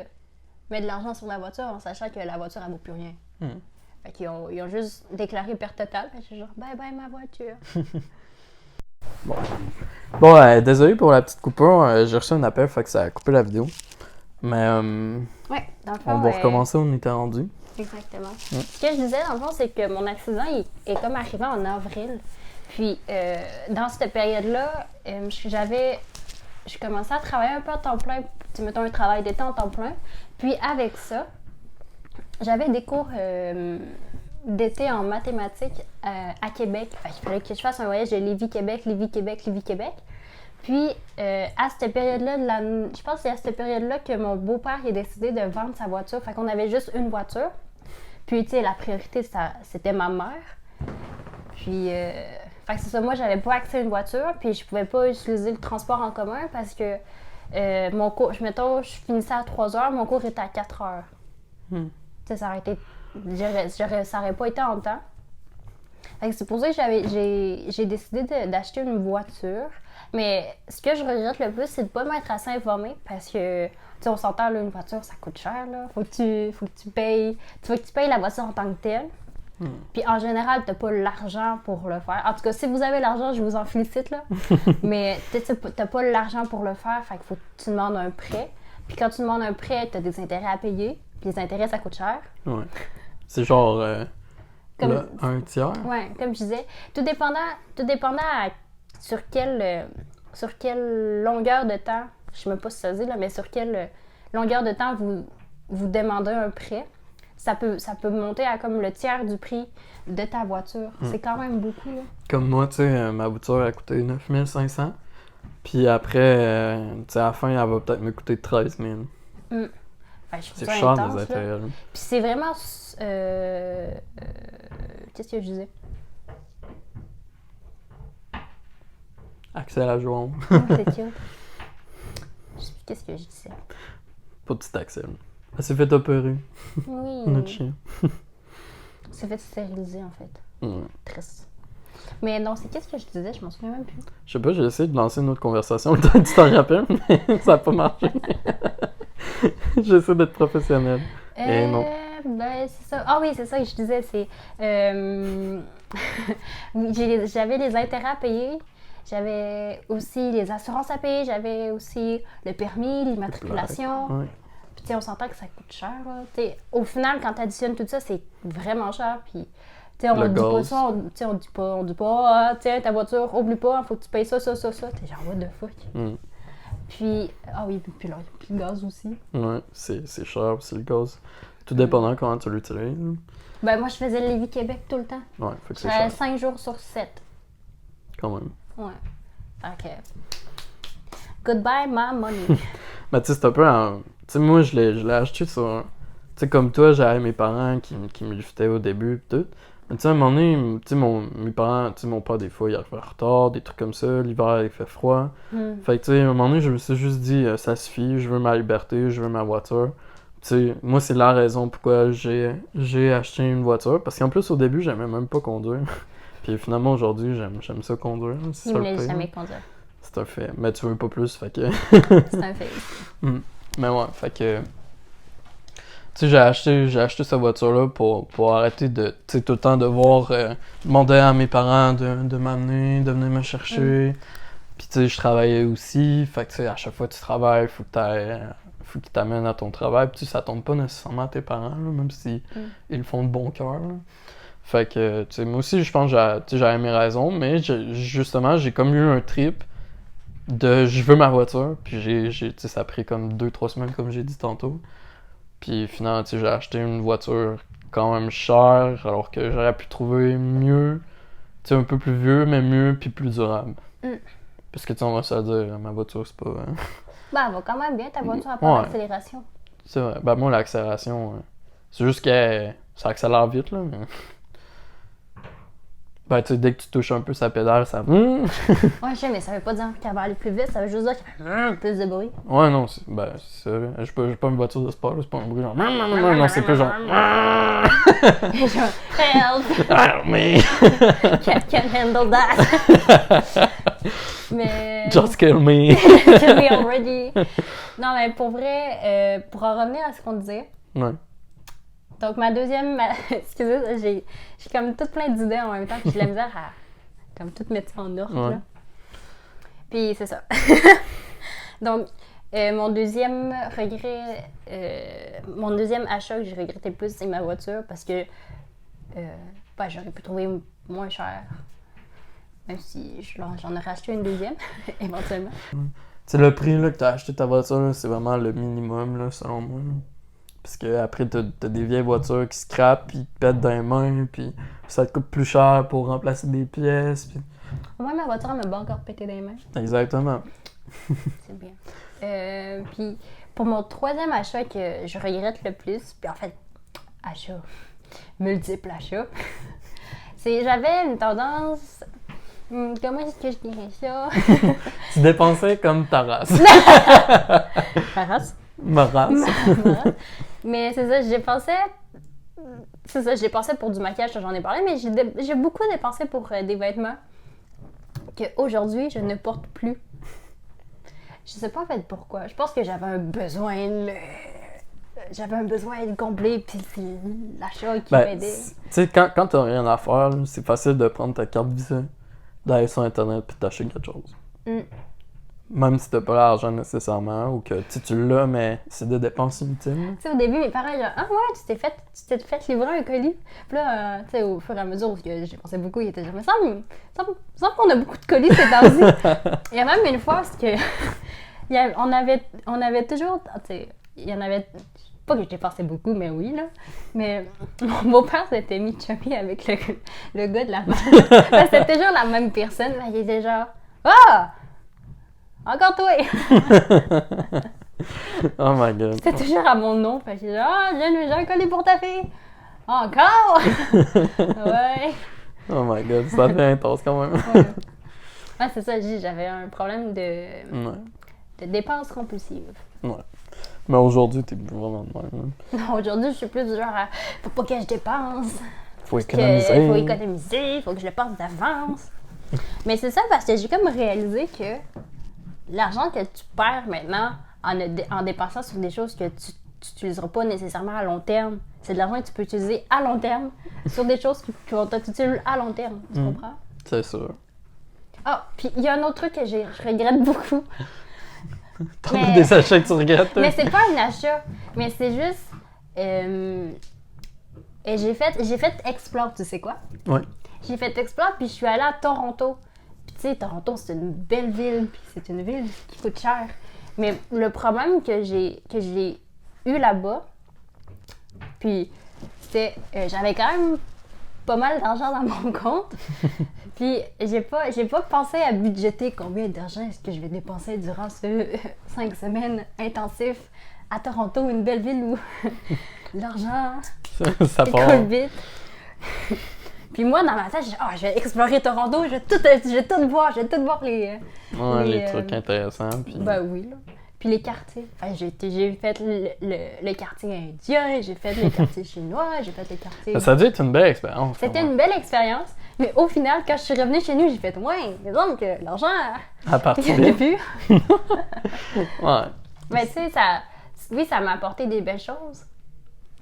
mettre de l'argent sur la voiture en sachant que la voiture, elle vaut plus rien. Fait qu'ils ont juste déclaré perte totale. Fait que je suis genre, bye bye ma voiture. Bon, désolé pour la petite coupure. J'ai reçu un appel, fait que ça a coupé la vidéo. Mais Ouais, dans le fond, on va recommencer où on était rendu. Exactement. Ce que je disais, dans le fond, c'est que mon accident il est comme arrivé en avril. Puis, dans cette période-là, je commençais à travailler un peu à temps plein. Tu mettons un travail d'été en temps plein. Puis, avec ça, j'avais des cours d'été en mathématiques à Québec. Fait qu'il fallait que je fasse un voyage de Lévis-Québec, Lévis-Québec, Lévis-Québec. Puis, à cette période-là, je pense que c'est à cette période-là que mon beau-père a décidé de vendre sa voiture. Fait qu'on avait juste une voiture. Puis, tu sais, la priorité, c'était ma mère. Puis, fait que c'est ça, moi, j'avais pas accès à une voiture. Puis, je pouvais pas utiliser le transport en commun parce que mon cours, je finissais à 3 heures, mon cours était à 4 heures. Tu sais, ça aurait pas été en temps. Fait que c'est pour ça que j'ai décidé d'acheter une voiture. Mais ce que je regrette le plus, c'est de pas m'être assez informée parce que, tu sais, on s'entend, là, une voiture, ça coûte cher, là. Faut que tu payes la voiture en tant que telle. Puis en général, t'as pas l'argent pour le faire. En tout cas, si vous avez l'argent, je vous en félicite, là. Mais t'as pas l'argent pour le faire, fait qu'il faut que tu demandes un prêt. Puis quand tu demandes un prêt, t'as des intérêts à payer. Puis les intérêts, ça coûte cher. Ouais. C'est genre là, un tiers. Ouais, comme je disais. Tout dépendant sur quelle longueur de temps, je sais même pas si ça se dit, là, mais sur quelle longueur de temps vous demandez un prêt. Ça peut monter à comme le tiers du prix de ta voiture. C'est quand même beaucoup, là. Comme moi, tu sais, ma voiture a coûté 9 500. Puis après, tu sais, à la fin, elle va peut-être me coûter 13 000. C'est cher, intense, les intérêts. Puis c'est vraiment... qu'est-ce que je disais? Axel à joie. C'est cute. Je sais plus qu'est-ce que je disais. Pas petit Axel. Elle s'est fait opérer. Oui. Notre chien. C'est fait stériliser, en fait. Ouais. Triste. Mais non, qu'est-ce que je disais? Je m'en souviens même plus. Je sais pas, j'ai essayé de lancer une autre conversation le temps que tu t'en rappelles, mais ça a pas marché. J'essaie d'être professionnel. Et non. Ben, c'est ça. Ah oui, c'est ça que je disais. C'est. J'avais les intérêts à payer. J'avais aussi les assurances à payer. J'avais aussi le permis, l'immatriculation. Ouais. Puis, tu sais, on s'entend que ça coûte cher, là. T'sais, au final, quand tu additionnes tout ça, c'est vraiment cher. Puis, tu sais, on dit pas ça. On dit pas, tiens, ta voiture, oublie pas, il faut que tu payes ça. T'es genre, what the fuck? Puis, ah oui, puis le gaz aussi. Ouais, c'est cher, c'est le gaz. Tout dépendant comment tu l'utilises. Ben, moi, je faisais le Lévis-Québec tout le temps. Ouais, fait que c'est J'avais cher. 5 jours sur 7. Quand même. Ouais. Fait que... Goodbye, my money. Mais tu sais, c'est un peu tu sais, moi, je l'ai acheté sur... Tu sais, comme toi, j'avais mes parents qui me liftaient au début pis tout. Mais tu sais, à un moment donné, tu sais, mes parents, tu sais, mon père, des fois, il arrive en retard, des trucs comme ça. L'hiver, il fait froid. Fait que, tu sais, à un moment donné, je me suis juste dit, ça suffit, je veux ma liberté, je veux ma voiture. Tu sais, moi, c'est la raison pourquoi j'ai acheté une voiture. Parce qu'en plus, au début, j'aimais même pas conduire. Puis finalement, aujourd'hui, j'aime ça conduire. C'est Il ça me le laisse pire. jamais conduire. C'est un fait. Mais tu veux pas plus, fait que... C'est un fait. Mais ouais, fait que... Tu sais, j'ai acheté cette voiture-là pour arrêter de, tu sais, tout le temps devoir demander à mes parents de m'amener, de venir me chercher. Puis tu sais, je travaillais aussi, fait que tu sais, à chaque fois que tu travailles, faut qu'ils t'amènent à ton travail. Puis tu sais, ça tombe pas nécessairement à tes parents, là, même si ils le font de bon cœur. Là. Fait que, tu sais, moi aussi, je pense que j'avais mes raisons, mais justement, j'ai comme eu un trip de je veux ma voiture. Puis tu sais, ça a pris comme 2-3 semaines, comme j'ai dit tantôt. Puis finalement, tu sais, j'ai acheté une voiture quand même chère, alors que j'aurais pu trouver mieux, tu sais, un peu plus vieux, mais mieux, puis plus durable. Parce que, tu sais, on va se le dire, ma voiture, c'est pas... Bah, elle va quand même bien, ta voiture, à part Ouais. l'accélération. C'est vrai. Ben, moi, l'accélération, c'est juste que ça accélère vite, là, mais... Ben, tu sais, dès que tu touches un peu sa pédale, ça... Ouais, je sais, mais ça veut pas dire qu'elle va aller plus vite, ça veut juste dire qu'elle fait plus de bruit. Ouais, non, c'est ça. J'ai pas une voiture de sport, là, c'est pas un bruit genre... Non, c'est plus genre... Genre, help! Ah, mais... Can't handle that! Mais... Just kill me! Kill me already! Non, mais pour vrai, pour en revenir à ce qu'on disait, Ouais. donc ma deuxième... Excusez, j'ai comme tout plein d'idées en même temps, puis j'ai la misère à comme tout mettre ça en ordre, Ouais. là. Puis c'est ça. Donc, mon deuxième regret... mon deuxième achat que j'ai regretté le plus, c'est ma voiture, parce que ben, j'aurais pu trouver moins cher. Même si j'en aurais acheté une deuxième, éventuellement. Tu sais, le prix là, que t'as acheté ta voiture, là, c'est vraiment le minimum, là, selon moi. Là. Parce que après t'as des vieilles voitures qui scrapent, puis te pètent dans les mains, puis ça te coûte plus cher pour remplacer des pièces. Puis... Moi, ma voiture, elle m'a pas encore pété dans les mains. Exactement. C'est bien. Puis, pour mon troisième achat que je regrette le plus, puis en fait, achat, multiple achats, c'est j'avais une tendance... comment est-ce que je dirais ça? Tu dépensais comme ta race. Ma race? Ma race. Ma race. Mais c'est ça, j'ai dépensé pour du maquillage, j'en ai parlé, mais j'ai beaucoup dépensé pour des vêtements qu'aujourd'hui, je ne porte plus. Je sais pas en fait pourquoi. Je pense que j'avais un besoin de combler, puis c'est l'achat qui m'aidait. Tu sais, quand t'as rien à faire, là, c'est facile de prendre ta carte Visa, d'aller sur Internet puis t'acheter quelque chose. Même si t'as pas l'argent nécessairement, ou que tu l'as, mais c'est des dépenses inutiles. Tu sais, au début, mes parents disaient « Ah ouais, tu t'es fait livrer un colis. » Puis là, tu sais, au fur et à mesure, parce que j'ai pensé beaucoup, ils étaient genre « Mais semble qu'on a beaucoup de colis ces temps-ci. » Il y a même une fois, parce que on avait toujours, tu sais, il y en avait, pas que je dépensais beaucoup, mais oui, là, mais mon beau-père s'était mis chummy avec le gars de la banque. Parce que c'était toujours la même personne, mais il était genre « Ah! Encore toi! » Oh my god. C'était toujours à mon nom, fait que j'ai dit « Ah, j'ai un colis pour ta fille! » Encore? Ouais. Oh my god, ça devient intense quand même. Ouais, c'est ça, j'avais un problème de dépenses compulsives. Ouais. Mais aujourd'hui, t'es vraiment de même. Non, aujourd'hui, je suis plus du genre à « Faut pas que je dépense! » Faut économiser. Il faut économiser, il faut que je le pense d'avance. Mais c'est ça, parce que j'ai comme réalisé que l'argent que tu perds maintenant en dépensant sur des choses que tu n'utiliseras pas nécessairement à long terme, c'est de l'argent que tu peux utiliser à long terme sur des choses qui vont être utiles à long terme. Tu comprends? C'est sûr. Ah, puis il y a un autre truc que je regrette beaucoup. T'en as des achats que tu regrettes? Mais c'est pas un achat, mais c'est juste... j'ai fait Explore, tu sais quoi? Ouais. J'ai fait Explore, puis je suis allée à Toronto. Puis tu sais, Toronto, c'est une belle ville, puis c'est une ville qui coûte cher. Mais le problème que j'ai eu là-bas, puis c'était... j'avais quand même pas mal d'argent dans mon compte. Puis j'ai pas pensé à budgéter combien d'argent est-ce que je vais dépenser durant ce 5 semaines intensifs à Toronto, une belle ville où l'argent Ça part. écoule vite. Puis moi, dans ma tête, je vais explorer Toronto, je vais tout voir, les... Ouais, les, les trucs intéressants. Puis... Ben oui, là. Puis les quartiers. Enfin, j'ai fait le quartier indien, j'ai fait le quartier chinois, j'ai fait le quartier... Ça a dû être une belle expérience. C'était une belle expérience, mais au final, quand je suis revenue chez nous, j'ai fait « Ouais, il me semble que l'argent... » À partir Il n'y en a plus. Ouais. Mais tu sais, ça m'a apporté des belles choses.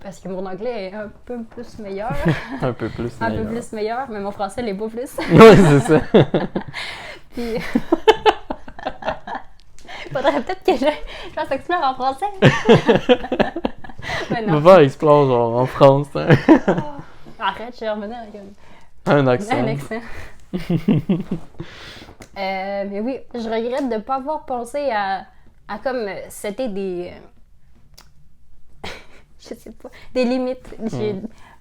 Parce que mon anglais est un peu plus meilleur. Un peu plus Un meilleur. peu plus meilleur, mais mon français l'est pas plus. Ouais, c'est ça. Puis... Faudrait peut-être que je fasse explore en français. Mais On non. va faire Explore genre en France. Hein. Arrête, je suis revenue avec Un accent. un accent. Mais oui, je regrette de ne pas avoir pensé à comme c'était des... je sais pas, des limites.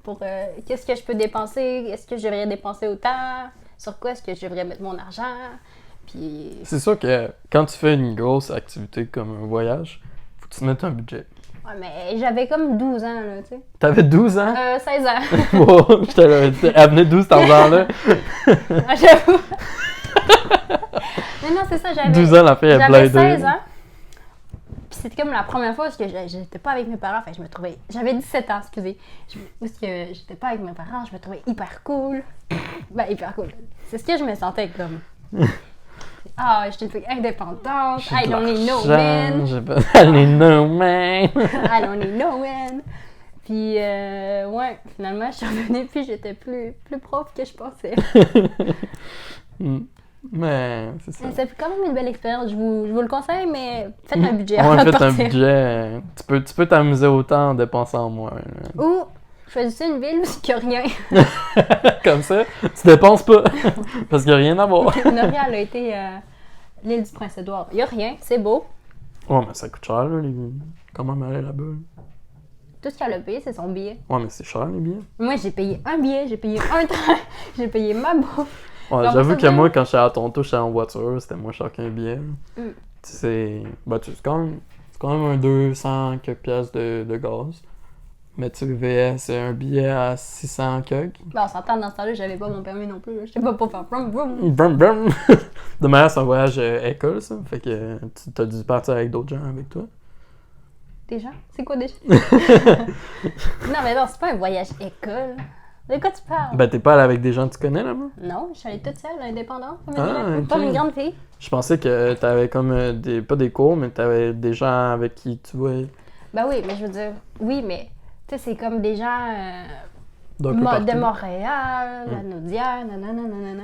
Pour qu'est-ce que je peux dépenser, est-ce que je devrais dépenser autant, sur quoi est-ce que je devrais mettre mon argent. Puis... C'est sûr que quand tu fais une grosse activité comme un voyage, faut que tu te mettes un budget. Ouais, mais j'avais comme 12 ans, là, tu sais. T'avais 12 ans? 16 ans. Wow, j'étais là. Elle venait d'où cet argent-là? Ah, j'avoue. Mais non, c'est ça, j'avais... 12 ans, la fille est J'avais blindée. 16 ans. Puis c'était comme la première fois parce que j'étais pas avec mes parents. Fait que je me trouvais... J'avais 17 ans, excusez. Parce que j'étais pas avec mes parents, je me trouvais hyper cool. Ben, hyper cool. C'est ce que je me sentais comme. Ah, j'étais une fille indépendante. I don't need no man. I need no man. I don't need no man. Puis, ouais, finalement, je suis revenue puis j'étais plus prof que je pensais. Mais c'est ça. Ça fait quand même une belle expérience. Je vous le conseille, mais faites un budget. On avant a de fait un partir. budget. Tu peux t'amuser autant en dépensant moins. Là. Ou choisissez une ville où il n'y a rien. Comme ça, tu dépenses pas. Parce qu'il n'y a rien à voir. Noria, a été l'île du Prince-Édouard. Il n'y a rien, c'est beau. Ouais, mais ça coûte cher, là, comment aller là-bas? Là? Tout ce qu'elle a payé, c'est son billet. Ouais, mais c'est cher, les billets. Moi, j'ai payé un billet, j'ai payé un train, j'ai payé ma bouffe. Ouais, Alors, j'avoue ça, que vraiment- moi, quand j'étais à Toronto, j'étais en voiture, c'était moins cher qu'un billet. Mm. C'est quand même un 200 quelques piastres de gaz. Mais tu sais, VS, c'est un billet à 600 quelques. Ben, on s'entend dans ce temps-là, j'avais pas mon permis non plus. Je sais pas pour faire brum brum. Brum brum! De manière, c'est un voyage école, ça. Fait que tu t'as dû partir avec d'autres gens avec toi. Déjà? C'est quoi déjà? Non, mais non, c'est pas un voyage école. De quoi tu parles? Ben, t'es pas allé avec des gens que tu connais là-bas? Non, je suis allée toute seule, indépendante. Ah, Pas ok. une grande fille. Je pensais que t'avais comme pas des cours, mais t'avais des gens avec qui tu voyais Ben oui, mais je veux dire, oui, mais tu sais, c'est comme des gens d'un peu partout. de Montréal, la Naudière, nanana, nanana.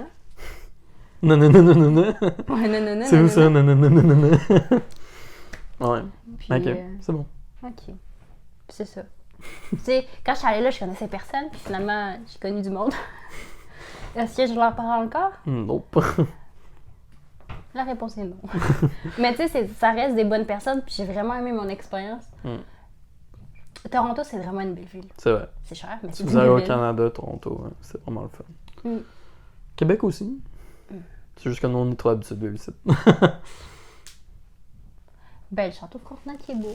Non, non, non, non, non, non. Ouais, nanana, C'est où ça? nanana. Non, non, non, non, non, non. Ouais, Puis, ok, c'est bon. OK. C'est ça. Tu sais, quand je suis allée là, je connaissais personne, puis finalement, j'ai connu du monde. Est-ce que je leur parle encore? Nope. La réponse est non. Mais tu sais, ça reste des bonnes personnes, puis j'ai vraiment aimé mon expérience. Mm. Toronto, c'est vraiment une belle ville. C'est vrai. C'est cher, mais Si c'est vous une allez belle au ville. Canada, Toronto, hein, c'est vraiment le fun. Mm. Québec aussi. C'est juste que nous, on est trop habitués de vivre ici. Ben, le château Frontenac qui est beau.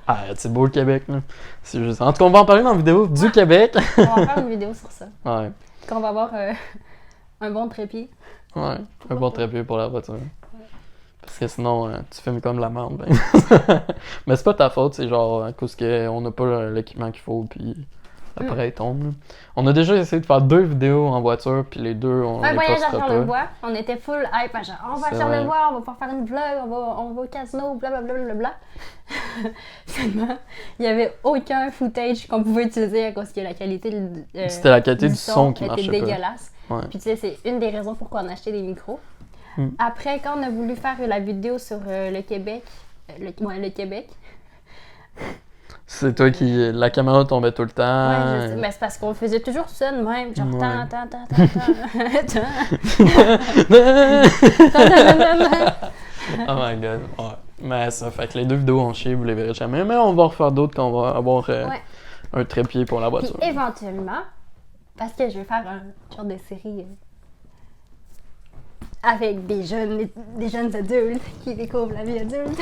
Ah, c'est beau le Québec, là. C'est juste... En tout cas, on va en parler dans la vidéo du Québec. On va faire une vidéo sur ça. Ouais, Quand on va avoir un bon trépied. ouais. Un bon trépied pour la voiture. Parce que sinon, tu filmes comme la merde. Ben. Mais c'est pas ta faute, c'est genre à cause qu'on n'a pas l'équipement qu'il faut, puis l'appareil tombe. Là. On a déjà essayé de faire 2 vidéos en voiture, puis les 2, on Un les voyage à postera pas. Charlevoix, on était full hype, genre on va à C'est Charlevoix, on va pouvoir faire une vlog, on va au casino, blablabla. Finalement, il n'y avait aucun footage qu'on pouvait utiliser à cause que la qualité C'était la qualité du son qui était marchait dégueulasse. pas. Ouais. Puis tu sais, c'est une des raisons pourquoi on a acheté des micros. Mm. Après, quand on a voulu faire la vidéo sur le Québec, le Québec, C'est toi qui... La caméra tombait tout le temps. ouais, je sais, mais c'est parce qu'on faisait toujours ça de même, genre Ouais. Oh my god. Ouais. Mais ça fait que les 2 vidéos ont chié, vous les verrez jamais. Mais on va en refaire d'autres quand on va avoir Ouais. un trépied pour la Puis voiture. éventuellement, parce que je vais faire un genre de série avec des jeunes adultes qui découvrent la vie adulte.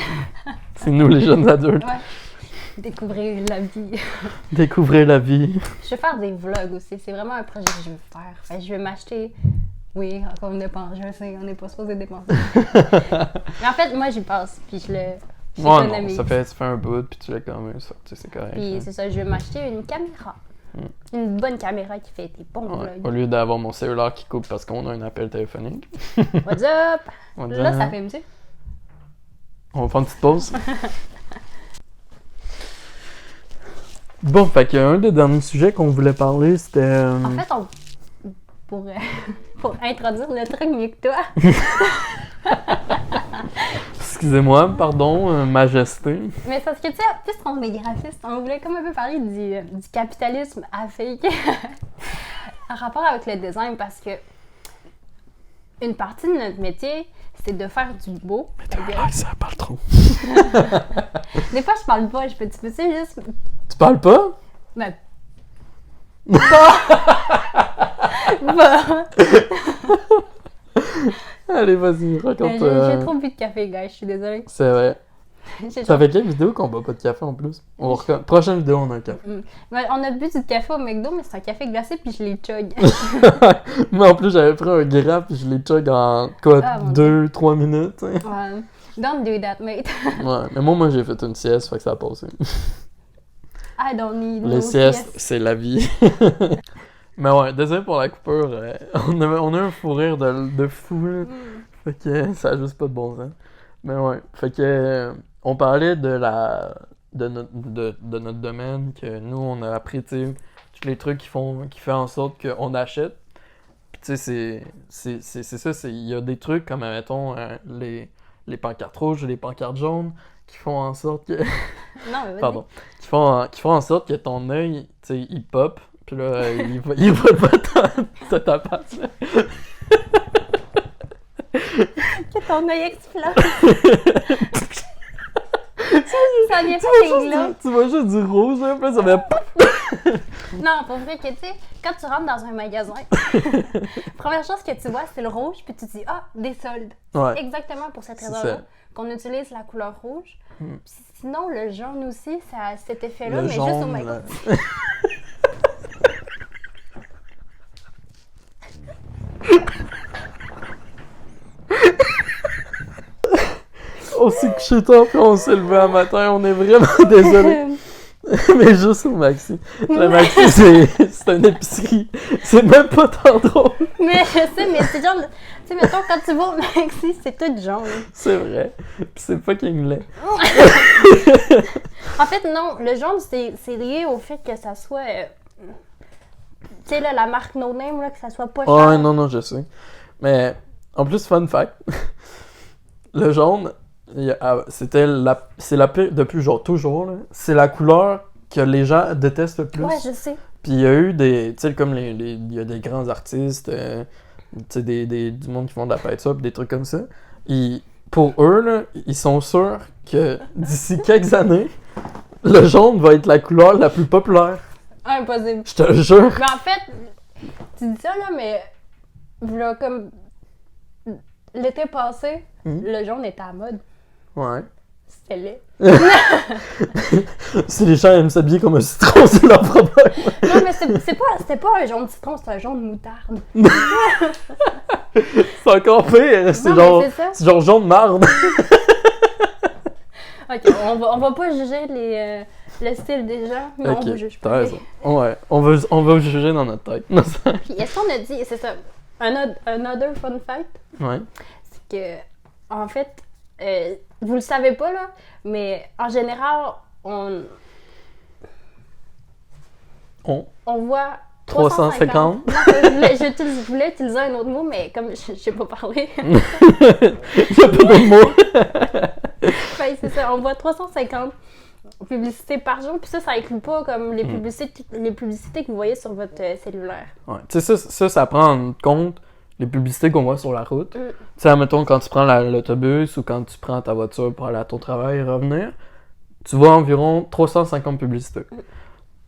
C'est nous les jeunes adultes. Ouais. Découvrir la vie. Découvrir la vie. Je vais faire des vlogs aussi. C'est vraiment un projet que je veux faire. Fait que je vais m'acheter. Oui, encore une dépense. Je sais, on n'est pas supposé dépenser. Mais en fait, moi, j'y passe. Puis je l'économise. Ça fait un bout, puis tu l'économises. C'est correct. Puis c'est ça, je vais m'acheter une caméra. Une bonne caméra qui fait des bons vlogs. Au lieu d'avoir mon cellulaire qui coupe parce qu'on a un appel téléphonique. What's up? Là, ça filme-tu? On va faire une petite pause. Bon, fait qu'un des derniers sujets qu'on voulait parler, c'était... En fait, pour introduire le truc mieux que toi. Excusez-moi, pardon, majesté. Mais parce que, tu sais, puisqu'on est graphiste, on voulait comme un peu parler du capitalisme à fake en rapport avec le design, parce que une partie de notre métier, c'est de faire du beau. Mais ça parle trop. Des fois, je parle pas. Tu peux juste... Tu parles pas? Ben... Pas! Allez, vas-y, raconte. J'ai trop bu de café, guys. Je suis désolée. C'est vrai. Ça fait quelle vidéo qu'on boit pas de café en plus? Prochaine vidéo, on a un café. Ben, on a bu du café au McDo, mais c'est un café glacé, puis je l'ai chug. Moi, en plus, j'avais pris un graph, puis je l'ai chug en, 2-3 minutes. Hein. Don't do that, mate. Ouais, mais moi, j'ai fait une sieste, fait que ça a passé. I don't need Les siestes, c'est la vie. Mais ouais, désolé pour la coupure. On a un fou rire de fou, là. Fait que ça a juste pas de bon sens. Mais ouais, fait que on parlait de notre domaine, que nous, on a appris, tu sais, tous les trucs qui font en sorte qu'on achète. Puis tu sais, c'est ça, il y a des trucs comme, mettons, les pancartes rouges et les pancartes jaunes qui font en sorte que... Non, mais vas-y. Pardon. Qui font en sorte que ton œil, tu sais, il pop, puis là, il voit pas ta patte, là. Que ton œil explose. Ça vient pas là. Tu vois juste du rouge, là, puis là, ça fait... Non, pour vrai que, tu sais, quand tu rentres dans un magasin, première chose que tu vois, c'est le rouge, puis tu te dis « Ah, des soldes! Ouais. » C'est exactement pour cette raison-là qu'on utilise la couleur rouge. Puis sinon, le jaune aussi, ça a cet effet-là, mais jaune, juste au magasin. On s'est couché tard, puis on s'est levé un matin, on est vraiment désolé. Mais juste au Maxi. Le Maxi, c'est une épicerie. C'est même pas tant drôle. Mais je sais, mais c'est genre... Tu sais, mettons, quand tu vas au Maxi, c'est tout jaune. C'est vrai. Puis c'est fucking laid. En fait, non. Le jaune, c'est lié au fait que ça soit... tu sais, là, la marque No Name, là, que ça soit pas cher. Ouais, non, je sais. Mais, en plus, fun fact, le jaune... c'est la pire, depuis genre toujours, là, c'est la couleur que les gens détestent le plus. Ouais, je sais. Puis il y a eu des, tu sais, comme il y a des grands artistes, tu sais, du monde qui font de la peinture, pis des trucs comme ça. Pour eux, là, ils sont sûrs que d'ici quelques années, le jaune va être la couleur la plus populaire. Impossible. Je te jure. Mais en fait, tu dis ça, là, mais là, comme l'été passé, le jaune était à la mode. Ouais. C'était laid. Si les gens aiment s'habiller comme un citron, c'est leur problème. Non, mais c'était pas un jaune citron, c'était un jaune moutarde. C'est encore pire. C'est genre jaune marde. Ok, on va pas juger le style des gens, mais on vous juge pas. T'as raison. Ouais, on va juger dans notre tête. Puis est-ce qu'on a dit, c'est ça, un other fun fact? Ouais. C'est que, en fait, vous le savez pas, là, mais en général, on voit 350. Non, je voulais utiliser un autre mot, mais comme je sais pas parler. Il y a pas d'autre mot. Ben, c'est ça, on voit 350 publicités par jour, puis ça inclut pas comme les publicités que vous voyez sur votre cellulaire. Ouais, tu sais, ça prend en compte les publicités qu'on voit sur la route. Tu sais, admettons, quand tu prends l'autobus ou quand tu prends ta voiture pour aller à ton travail et revenir, tu vois environ 350 publicités.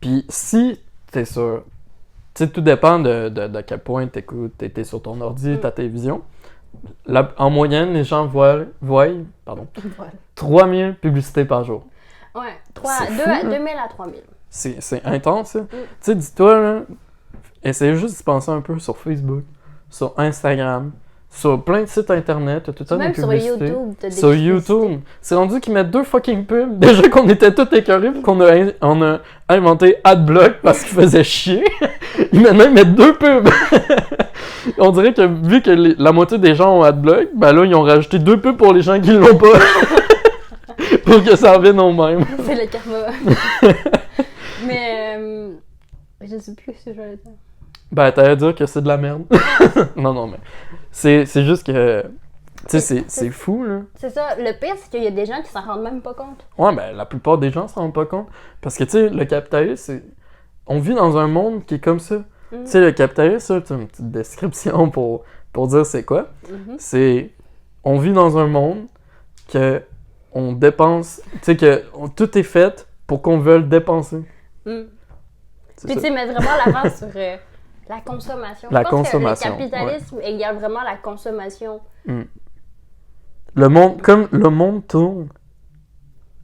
Puis si t'es sur... Tu sais, tout dépend de quel point t'écoutes, t'es sur ton ordi, ta télévision. En moyenne, les gens voient Voilà. 3000 publicités par jour. Ouais, C'est fou, là. 2000 à 3000. C'est intense, ça. Tu sais, dis-toi, là, essaye juste d'y penser un peu sur Facebook, sur Instagram, sur plein de sites internet, t'as tout le temps des Même sur publicités. YouTube, t'as des Sur publicités. YouTube. C'est rendu qu'ils mettent 2 fucking pubs. Déjà qu'on était tous écœurés puis on a inventé Adblock parce qu'ils faisaient chier. Maintenant, ils mettent 2 pubs. On dirait que vu que la moitié des gens ont Adblock, ben là, ils ont rajouté 2 pubs pour les gens qui l'ont pas. Pour que ça revienne au même. C'est le karma. Mais je sais plus ce que j'allais dire. Ben, t'allais dire que c'est de la merde. Non, mais c'est juste que... Tu sais, c'est fou, là. C'est ça. Le pire, c'est qu'il y a des gens qui s'en rendent même pas compte. Ouais, ben, la plupart des gens s'en rendent pas compte. Parce que, tu sais, le capitalisme, c'est... On vit dans un monde qui est comme ça. Tu sais, le capitalisme, c'est une petite description pour dire c'est quoi. C'est... On vit dans un monde que on dépense... Tu sais, que tout est fait pour qu'on veuille dépenser. Puis, C'est tu ça. sais, mettre vraiment l'avant sur la consommation. La Je pense consommation, que le capitalisme égale vraiment la consommation. Le monde tourne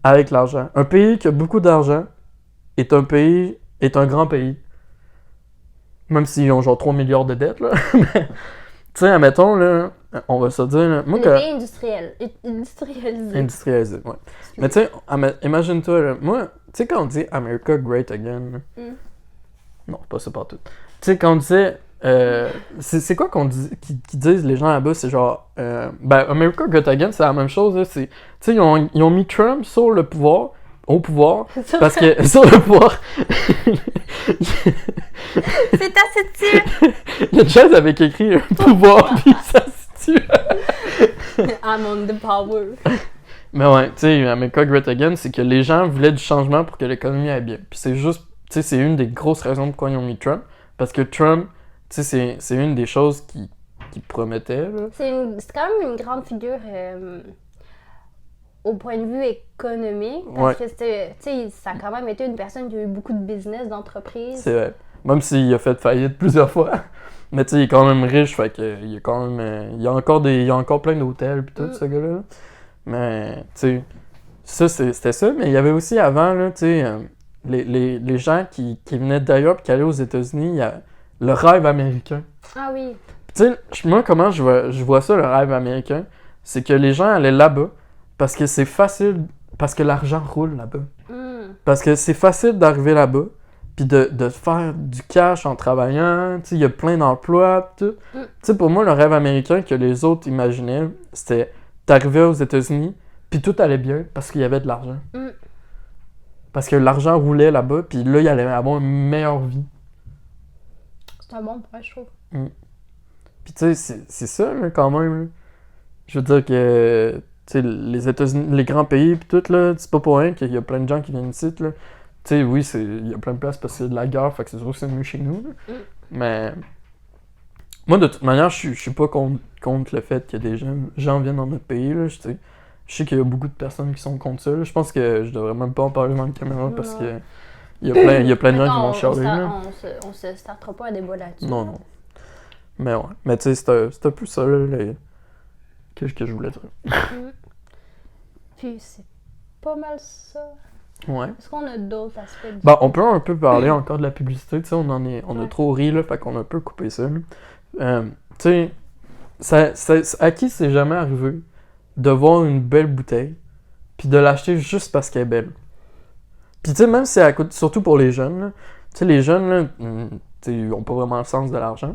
avec l'argent. Un pays qui a beaucoup d'argent est un grand pays. Même s'ils ont genre 3 milliards de dettes, là. Mais, tu sais, admettons, là, on va se dire, là, moi, Le pays industriel. Industrialisé. industrialisé, ouais. Mais tu sais, imagine-toi, là, moi, tu sais, quand on dit America Great Again, là, non, pas ça partout. Tu sais, quand on disait, c'est quoi qu'on dit, qui disent les gens là-bas, c'est genre, ben, America Great Again, c'est la même chose, là, c'est, tu sais, ils ont mis Trump sur le pouvoir, au pouvoir, parce que, sur le pouvoir, C'est assez dessus! il y a Jazz avec écrit pouvoir, puis ça se tue. I'm on the power. Mais ouais, tu sais, America Great Again, c'est que les gens voulaient du changement pour que l'économie aille bien. Puis c'est juste, tu sais, c'est une des grosses raisons pourquoi ils ont mis Trump. Parce que Trump, tu sais, c'est une des choses qui promettait, là. C'est quand même une grande figure au point de vue économique. Parce que c'était, tu sais, ça a quand même été une personne qui a eu beaucoup de business, d'entreprises. C'est vrai. Même s'il a fait faillite plusieurs fois. Mais tu sais, il est quand même riche, fait que il y a quand même... il y a encore plein d'hôtels pis tout, ce gars-là. Mais, tu sais, c'était ça. Mais il y avait aussi avant, là, tu sais, les gens qui venaient d'ailleurs pis qui allaient aux États-Unis, il y a le rêve américain. Ah oui. Tu sais, moi, comment je vois ça, le rêve américain, c'est que les gens allaient là-bas parce que c'est facile, parce que l'argent roule là-bas. Parce que c'est facile d'arriver là-bas, puis de faire du cash en travaillant, tu sais, il y a plein d'emplois, tout. Tu sais, pour moi, le rêve américain que les autres imaginaient, c'était t'arrivais aux États-Unis, puis tout allait bien parce qu'il y avait de l'argent. Parce que l'argent roulait là-bas, puis là, il allait avoir une meilleure vie. C'est un bon point, je trouve. Puis tu sais, c'est ça, là, quand même. Là. Je veux dire que, tu sais, les États-Unis, les grands pays, puis tout, là, c'est pas pour rien qu'il y a plein de gens qui viennent ici, là. Tu sais, oui, il y a plein de places parce que c'est de la guerre, fait que c'est sûr que c'est mieux chez nous, là. Mais, moi, de toute manière, je suis pas contre le fait que des gens viennent dans notre pays, là, tu sais. Je sais qu'il y a beaucoup de personnes qui sont contre ça, là. Je pense que je devrais même pas en parler dans la caméra parce que il y a plein de gens qui vont chialer, là. On se startera pas un débat là-dessus. Non. Mais ouais. Mais tu sais, c'est un peu ça, là, qu'est-ce que je voulais dire. Puis c'est pas mal ça. Ouais. Est-ce qu'on a d'autres aspects du... Bah, on peut un peu parler encore de la publicité, tu sais, on a trop ri, là, fait qu'on a un peu coupé ça, là. Tu sais, à qui c'est jamais arrivé de voir une belle bouteille, puis de l'acheter juste parce qu'elle est belle. Puis tu sais, même si elle coûte, surtout pour les jeunes, là, tu sais, les jeunes, là, tu sais, ils ont pas vraiment le sens de l'argent.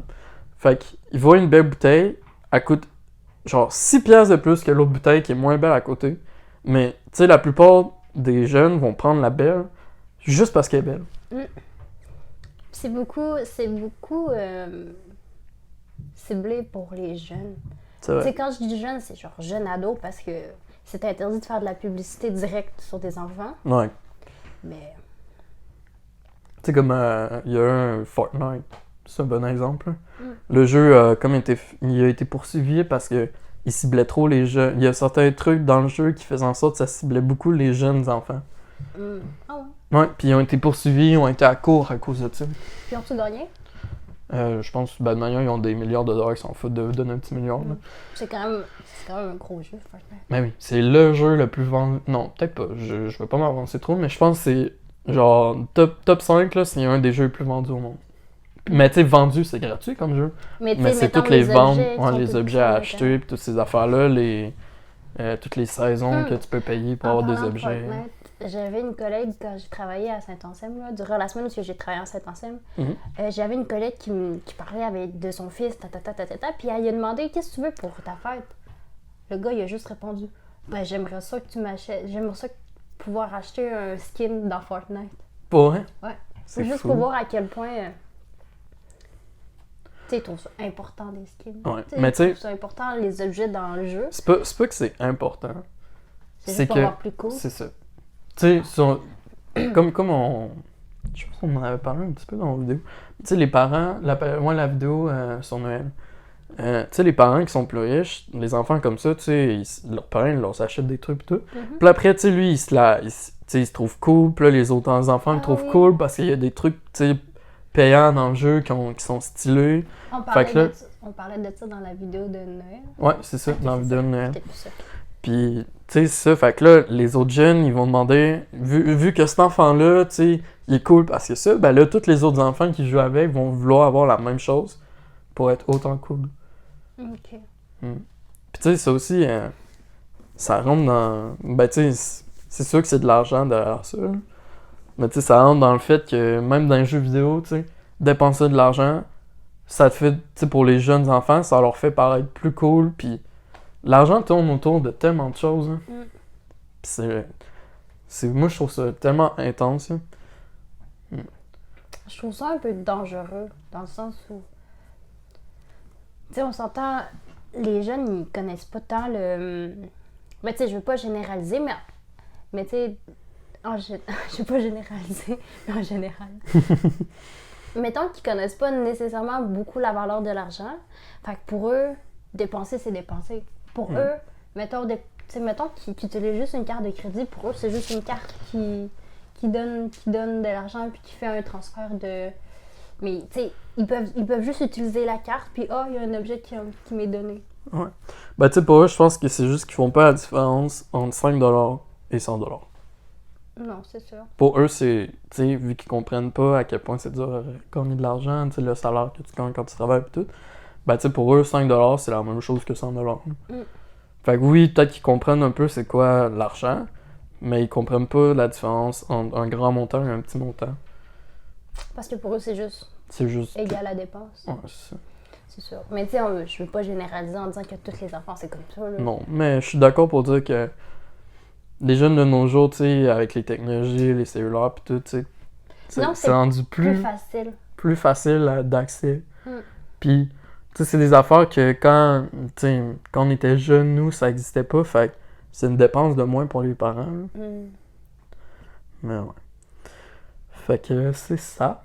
Fait qu'ils voient une belle bouteille, elle coûte genre 6 piastres de plus que l'autre bouteille qui est moins belle à côté. Mais, tu sais, la plupart des jeunes vont prendre la belle juste parce qu'elle est belle. C'est beaucoup ciblé pour les jeunes. C'est vrai. Tu sais, quand je dis jeune, c'est genre jeune ado parce que c'est interdit de faire de la publicité directe sur des enfants. Ouais. Mais... Tu sais, comme il y a un Fortnite, c'est un bon exemple. Le jeu, il a été poursuivi parce que il ciblait trop les jeunes. Il y a certains trucs dans le jeu qui faisaient en sorte que ça ciblait beaucoup les jeunes enfants. Ah ouais. Ouais, puis ils ont été poursuivis, ils ont été à court à cause de ça. Puis ont-tu gagné? Je pense que de manière, ils ont des milliards de dollars qui s'en foutent de donner un petit milliard. Là. C'est quand même un gros jeu, Fortnite. Mais oui, c'est le jeu le plus vendu. Non, peut-être pas. Je veux pas m'avancer trop, mais je pense que c'est genre top 5, là, c'est un des jeux les plus vendus au monde. Mais tu sais, vendu, c'est gratuit comme jeu. Mais, Mais c'est mettons toutes les ventes, objets qui sont les tout objets à petits, acheter, puis toutes ces affaires-là, toutes les saisons que tu peux payer pour En avoir des parlant de objets. Fortnite, j'avais une collègue quand j'ai travaillé à Saint-Anselme, là, durant la semaine où j'ai travaillé à Saint-Anselme, Mhm. j'avais une collègue qui parlait de son fils, puis elle lui a demandé qu'est-ce que tu veux pour ta fête. Le gars, il a juste répondu ben, j'aimerais ça que tu m'achètes, j'aimerais ça pouvoir acheter un skin dans Fortnite. Pour vrai? Ouais. C'est Juste fou. pour voir à quel point. Tu sais, ils trouvent ça important les skins. Ouais. T'sais, Mais ils tu sais, trouvent ça important les objets dans le jeu. c'est pas que c'est important. C'est c'est juste pour que- avoir plus cool. C'est ça. Tu sais, comme on. Je pense qu'on en avait parlé un petit peu dans la vidéo. Tu sais, les parents, moi, la vidéo sur Noël. Tu sais, les parents qui sont plus riches, les enfants comme ça, tu sais, leurs parents, ils leur achètent des trucs et tout. Puis après, tu sais, lui, tu sais, il se trouve cool. Puis là, les autres enfants le trouvent oui. cool parce qu'il y a des trucs, tu sais, payants dans le jeu qui sont stylés. On Fait parlait, que là- on parlait de ça dans la vidéo de Noël. Ouais, c'est ça, Ok, dans la c'est vidéo de ça. Noël. C'était plus ça. Puis, tu sais, c'est ça. Fait que là, les autres jeunes, ils vont demander, vu que cet enfant-là, tu sais, il est cool parce que ça, ben là, tous les autres enfants qui jouent avec vont vouloir avoir la même chose pour être autant cool. Ok. Puis, tu sais, ça aussi, ça rentre dans. Ben, tu sais, c'est sûr que c'est de l'argent derrière ça. Là. Mais, tu sais, ça rentre dans le fait que même dans les jeux vidéo, tu sais, dépenser de l'argent, ça te fait, tu sais, pour les jeunes enfants, ça leur fait paraître plus cool. Puis, l'argent tourne autour de tellement de choses. Hein. Mm. Puis moi, je trouve ça tellement intense. Hein. Je trouve ça un peu dangereux, dans le sens où. Tu sais, on s'entend. Les jeunes, ils connaissent pas tant le. Mais tu sais, je veux pas généraliser, mais tu sais. Je veux pas généraliser, mais en général. Mettons qu'ils connaissent pas nécessairement beaucoup la valeur de l'argent. Fait que pour eux, dépenser, c'est dépenser. Pour eux, mettons qu'ils utilisent juste une carte de crédit, pour eux, c'est juste une carte qui donne de l'argent puis qui fait un transfert de. Mais tu sais, ils peuvent juste utiliser la carte puis il y a un objet qui m'est donné. Ouais. Ben, tu sais, pour eux, je pense que c'est juste qu'ils font pas la différence entre 5$ et 100$. Non, c'est sûr. Pour eux, c'est, tu sais, vu qu'ils comprennent pas à quel point c'est dur à gagner de l'argent, tu sais, le salaire que tu gagnes quand tu travailles et tout, ben, tu sais, pour eux, 5$, c'est la même chose que 100$. Fait que oui, peut-être qu'ils comprennent un peu c'est quoi l'argent, mais ils comprennent pas la différence entre un grand montant et un petit montant. Parce que pour eux, c'est juste C'est juste. égal à dépense. Ouais, c'est ça. C'est sûr. Mais tu sais, je veux pas généraliser en disant que tous les enfants, c'est comme ça. Là. Non, mais je suis d'accord pour dire que les jeunes de nos jours, tu sais, avec les technologies, les cellulaires pis tout, tu sais, Non, c'est rendu plus facile. plus facile d'accès. Mm. Puis, tu sais, c'est des affaires que quand on était jeunes, nous, ça existait pas, fait que c'est une dépense de moins pour les parents. Là. Mm. Mais ouais. Fait que c'est ça.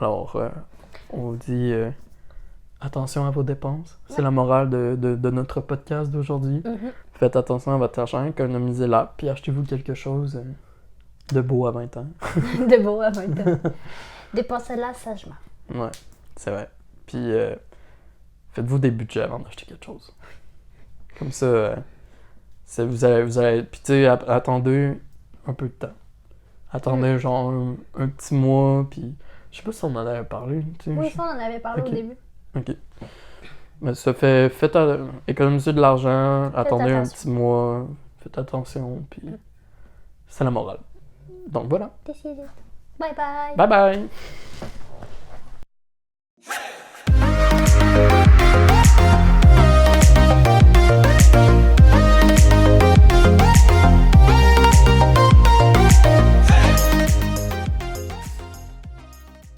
Alors, on vous dit attention à vos dépenses. C'est la morale de notre podcast d'aujourd'hui. Mhm. Faites attention à votre argent, économisez-la, puis achetez-vous quelque chose de beau à 20 ans. De beau à 20 ans. Dépensez-la sagement. Ouais, c'est vrai. Puis faites-vous des budgets avant d'acheter quelque chose. Comme ça, vous allez puis tu sais, attendez un peu de temps. Attendez genre un petit mois, puis je sais pas si on en avait parlé. Tu sais, Oui, ça, on en avait parlé Ok. au début. Ok. Mais ça fait, économiser de l'argent, attendez un attention. petit mois, faites attention, puis c'est la morale. Donc voilà. Décidez. Bye bye. Bye bye!